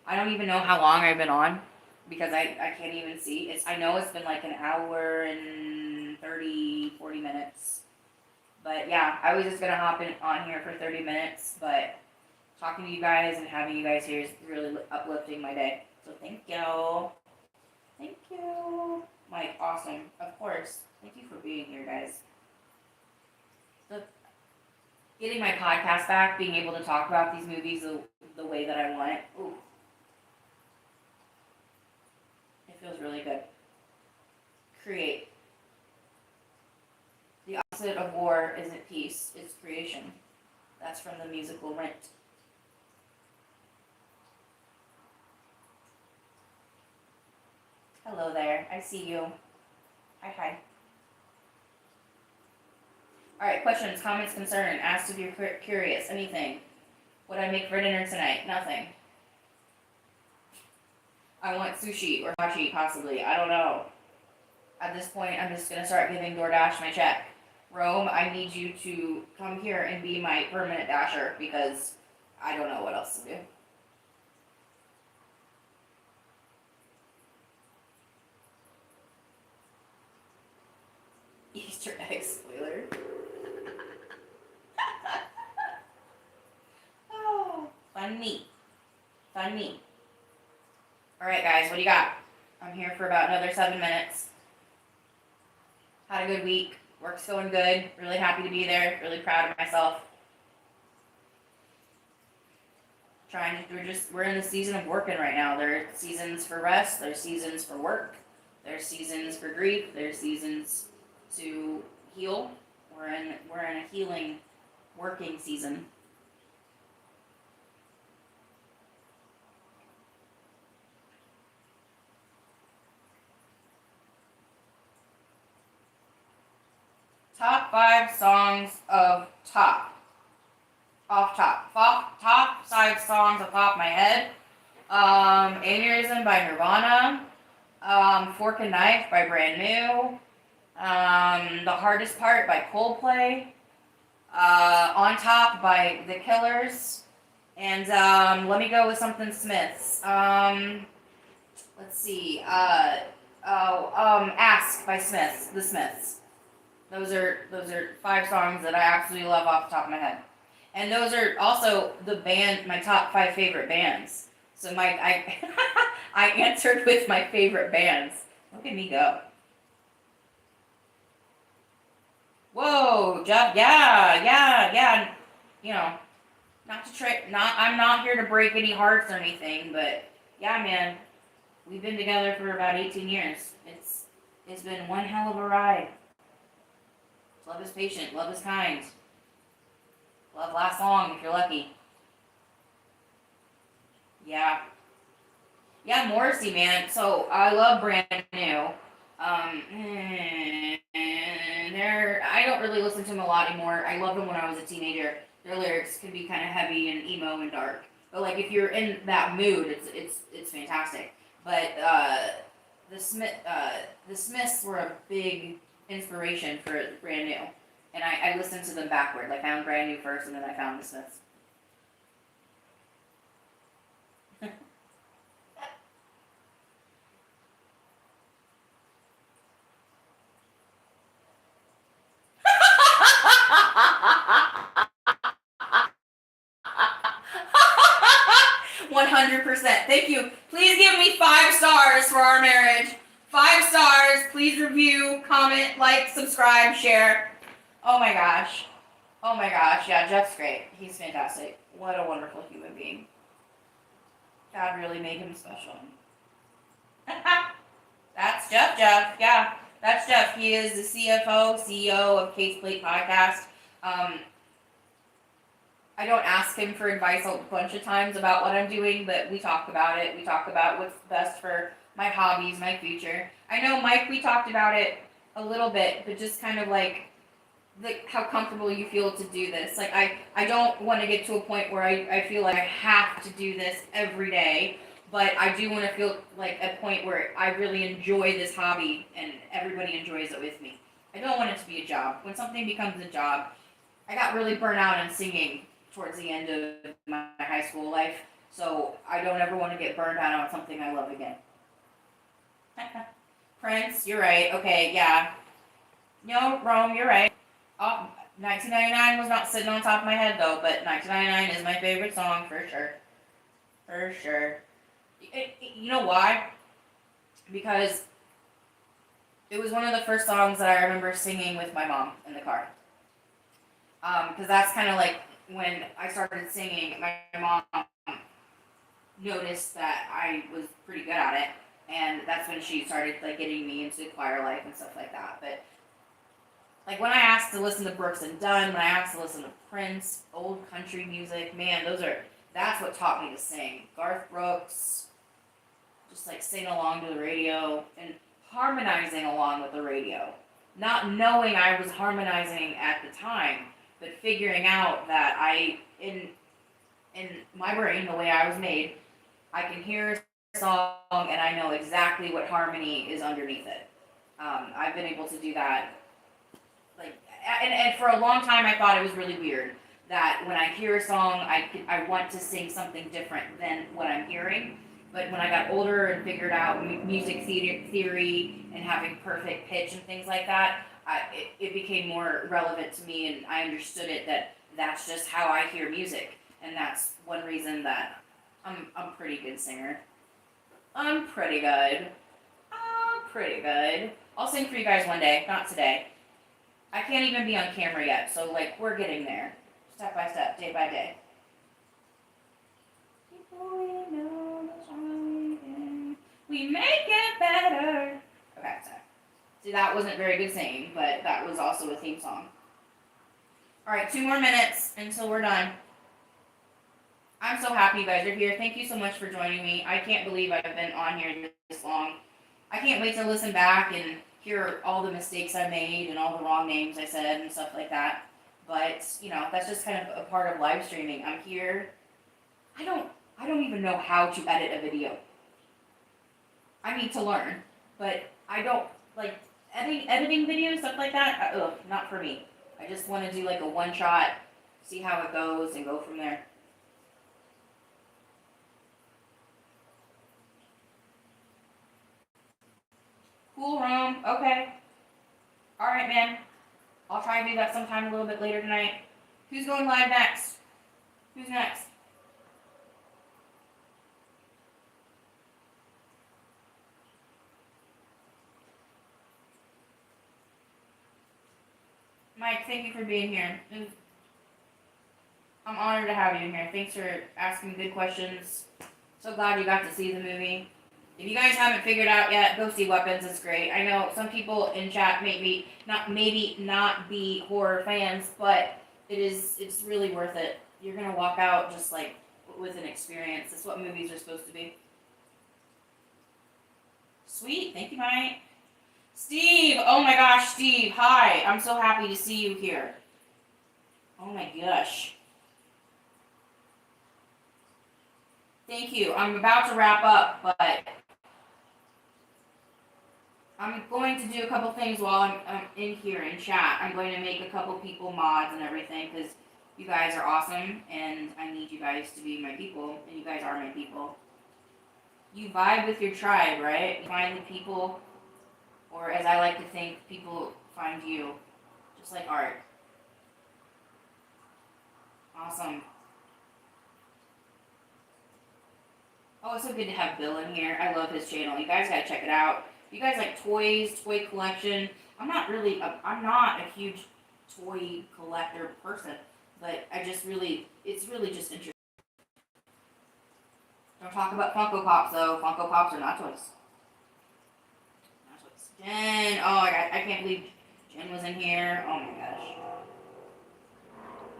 S1: I don't even know how long I've been on because I can't even see. I know it's been like an hour and 40 minutes. But yeah, I was just going to hop on here for 30 minutes, but talking to you guys and having you guys here is really uplifting my day. So thank you. Thank you. Mike, awesome. Of course. Thank you for being here, guys. The, Getting my podcast back, being able to talk about these movies the way that I want it, ooh, it feels really good. Create. The opposite of war isn't peace, it's creation. That's from the musical Rent. Hello there, I see you. Hi, hi. Alright, questions, comments, concern. Asked if you're curious. Anything. What I make for dinner tonight? Nothing. I want sushi or hibachi, possibly. I don't know. At this point, I'm just going to start giving DoorDash my check. Rome, I need you to come here and be my permanent dasher because I don't know what else to do. Easter egg spoiler. Oh, funny. Funny. Alright, guys, what do you got? I'm here for about another 7 minutes. Had a good week. Work's going good. Really happy to be there. Really proud of myself. We're in the season of working right now. There are seasons for rest. There's seasons for work. There's seasons for grief. There's seasons to heal. We're in a healing, working season. Top 5 songs of top. Off top. Top 5 songs off the top of my head. Aneurysm by Nirvana. Fork and Knife by Brand New. The Hardest Part by Coldplay. On Top by The Killers. And let me go with something Smiths. Let's see. Ask by Smiths. The Smiths. Those are 5 songs that I absolutely love off the top of my head. And those are also my top 5 favorite bands. So I answered with my favorite bands. Look at me go. Whoa, Jeff, yeah. You know, I'm not here to break any hearts or anything, but yeah, man, we've been together for about 18 years. It's been one hell of a ride. Love is patient. Love is kind. Love lasts long if you're lucky. Yeah. Yeah, Morrissey, man. So I love Brand New. I don't really listen to them a lot anymore. I loved them when I was a teenager. Their lyrics can be kind of heavy and emo and dark. But like if you're in that mood, it's fantastic. But the Smiths were a big inspiration for Brand New, and I listened to them backward. I found Brand New first, and then I found the Smiths. 100%. Thank you. Please give me 5 stars for our marriage. 5 stars. Please review, comment, like, subscribe, share. Oh my gosh. Oh my gosh. Yeah, Jeff's great. He's fantastic. What a wonderful human being. God really made him special. That's Jeff. Yeah, that's Jeff. He is the CEO of Kate's Plate Podcast. I don't ask him for advice a bunch of times about what I'm doing, but we talk about it. We talk about what's best for my hobbies, my future. I know, Mike, we talked about it a little bit, but just kind of like how comfortable you feel to do this. Like, I don't want to get to a point where I feel like I have to do this every day, but I do want to feel like a point where I really enjoy this hobby and everybody enjoys it with me. I don't want it to be a job. When something becomes a job, I got really burnt out on singing towards the end of my high school life, so I don't ever want to get burned out on something I love again. Prince, you're right. Okay, yeah. No, Rome, you're right. Oh, 1999 was not sitting on top of my head though, but 1999 is my favorite song for sure. For sure. You know why? Because it was one of the first songs that I remember singing with my mom in the car. Because that's kind of like when I started singing, my mom noticed that I was pretty good at it, and that's when she started like getting me into choir life and stuff like that. But like when I asked to listen to Brooks and Dunn, when I asked to listen to Prince, old country music, man, that's what taught me to sing. Garth Brooks, just like sing along to the radio and harmonizing along with the radio. Not knowing I was harmonizing at the time, but figuring out that in my brain, the way I was made, I can hear a song and I know exactly what harmony is underneath it. I've been able to do that. Like, and for a long time I thought it was really weird. that when I hear a song, I want to sing something different than what I'm hearing. But when I got older and figured out music theory and having perfect pitch and things like that, it became more relevant to me, and I understood it that that's just how I hear music, and that's one reason that I'm a pretty good singer. I'm pretty good. I'm pretty good. I'll sing for you guys one day, not today. I can't even be on camera yet, so like we're getting there, step by step, day by day. We make it better. Okay, sorry. See, that wasn't very good singing, but that was also a theme song. All right, 2 more minutes until we're done. I'm so happy you guys are here. Thank you so much for joining me. I can't believe I've been on here this long. I can't wait to listen back and hear all the mistakes I made and all the wrong names I said and stuff like that. But, you know, that's just kind of a part of live streaming. I'm here. I don't even know how to edit a video. I need to learn, but I don't like editing videos, stuff like that. Not for me. I just want to do like a one shot, see how it goes, and go from there. Cool room. Okay. All right, man. I'll try and do that sometime a little bit later tonight. Who's going live next? Who's next? Mike, thank you for being here. I'm honored to have you in here. Thanks for asking good questions. So glad you got to see the movie. If you guys haven't figured out yet, go see Weapons. It's great. I know some people in chat maybe not be horror fans, but it's really worth it. You're gonna walk out just like with an experience. That's what movies are supposed to be. Sweet. Thank you, Mike. Steve. Oh my gosh, Steve. Hi. I'm so happy to see you here. Oh my gosh. Thank you. I'm about to wrap up, but I'm going to do a couple things while I'm in here in chat. I'm going to make a couple people mods and everything because you guys are awesome and I need you guys to be my people, and you guys are my people. You vibe with your tribe, right? You find the people, or as I like to think, people find you, just like art. Awesome. Oh, it's so good to have Bill in here. I love his channel. You guys gotta check it out. You guys like toys, toy collection. I'm not a huge toy collector person, but it's really just interesting. Don't talk about Funko Pops though. Funko Pops are not toys. Not toys. Jen, oh my god, I can't believe Jen was in here. Oh my gosh.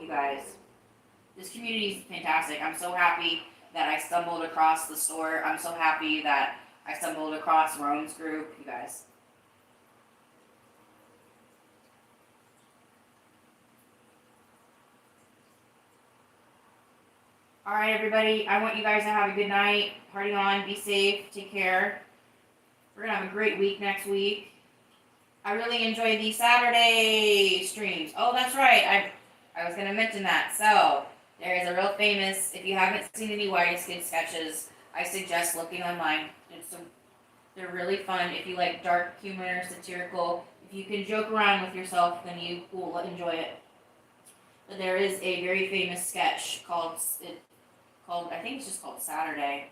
S1: You guys, this community is fantastic. I'm so happy that I stumbled across the store. I'm so happy that I stumbled across Rome's group, you guys. All right, everybody. I want you guys to have a good night. Party on. Be safe. Take care. We're going to have a great week next week. I really enjoy the Saturday streams. Oh, that's right. I was going to mention that. So, there is a real famous, if you haven't seen any Whitest Kid sketches, I suggest looking online. They're really fun. If you like dark humor, satirical, if you can joke around with yourself, then you will enjoy it. But there is a very famous sketch called, I think it's just called Saturday,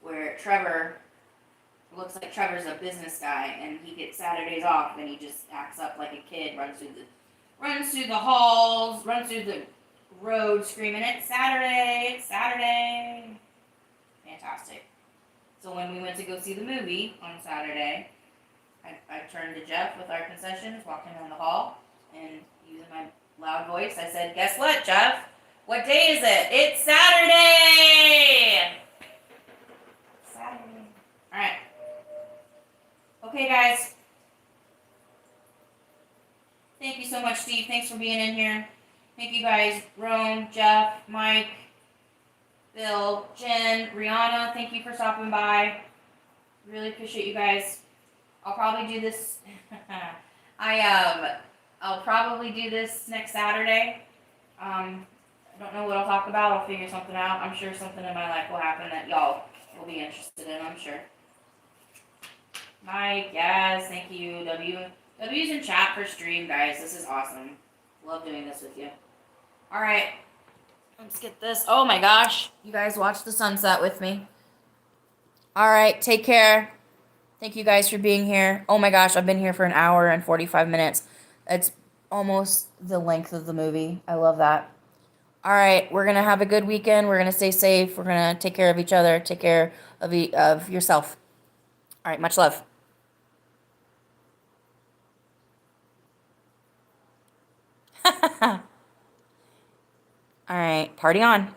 S1: where Trevor, it looks like Trevor's a business guy, and he gets Saturdays off, and he just acts up like a kid, runs through the halls, runs through the road screaming, "It's Saturday, it's Saturday." Fantastic. So when we went to go see the movie on Saturday, I turned to Jeff with our concessions, walking down the hall, and using my loud voice, I said, "Guess what, Jeff? What day is it? It's Saturday!" Saturday. All right. Okay, guys. Thank you so much, Steve. Thanks for being in here. Thank you guys, Rome, Jeff, Mike, Bill, Jen, Rihanna, thank you for stopping by. Really appreciate you guys. I'll probably do this. I'll probably do this next Saturday. I don't know what I'll talk about. I'll figure something out. I'm sure something in my life will happen that y'all will be interested in, I'm sure. Mike, yes, thank you. W's in chat for stream, guys. This is awesome. Love doing this with you. All right, let's get this. Oh my gosh, you guys watch the sunset with me. All right, take care. Thank you guys for being here. Oh my gosh, I've been here for an hour and 45 minutes. It's almost the length of the movie. I love that. All right, we're going to have a good weekend. We're going to stay safe. We're going to take care of each other. Take care of yourself. All right, much love. All right, party on.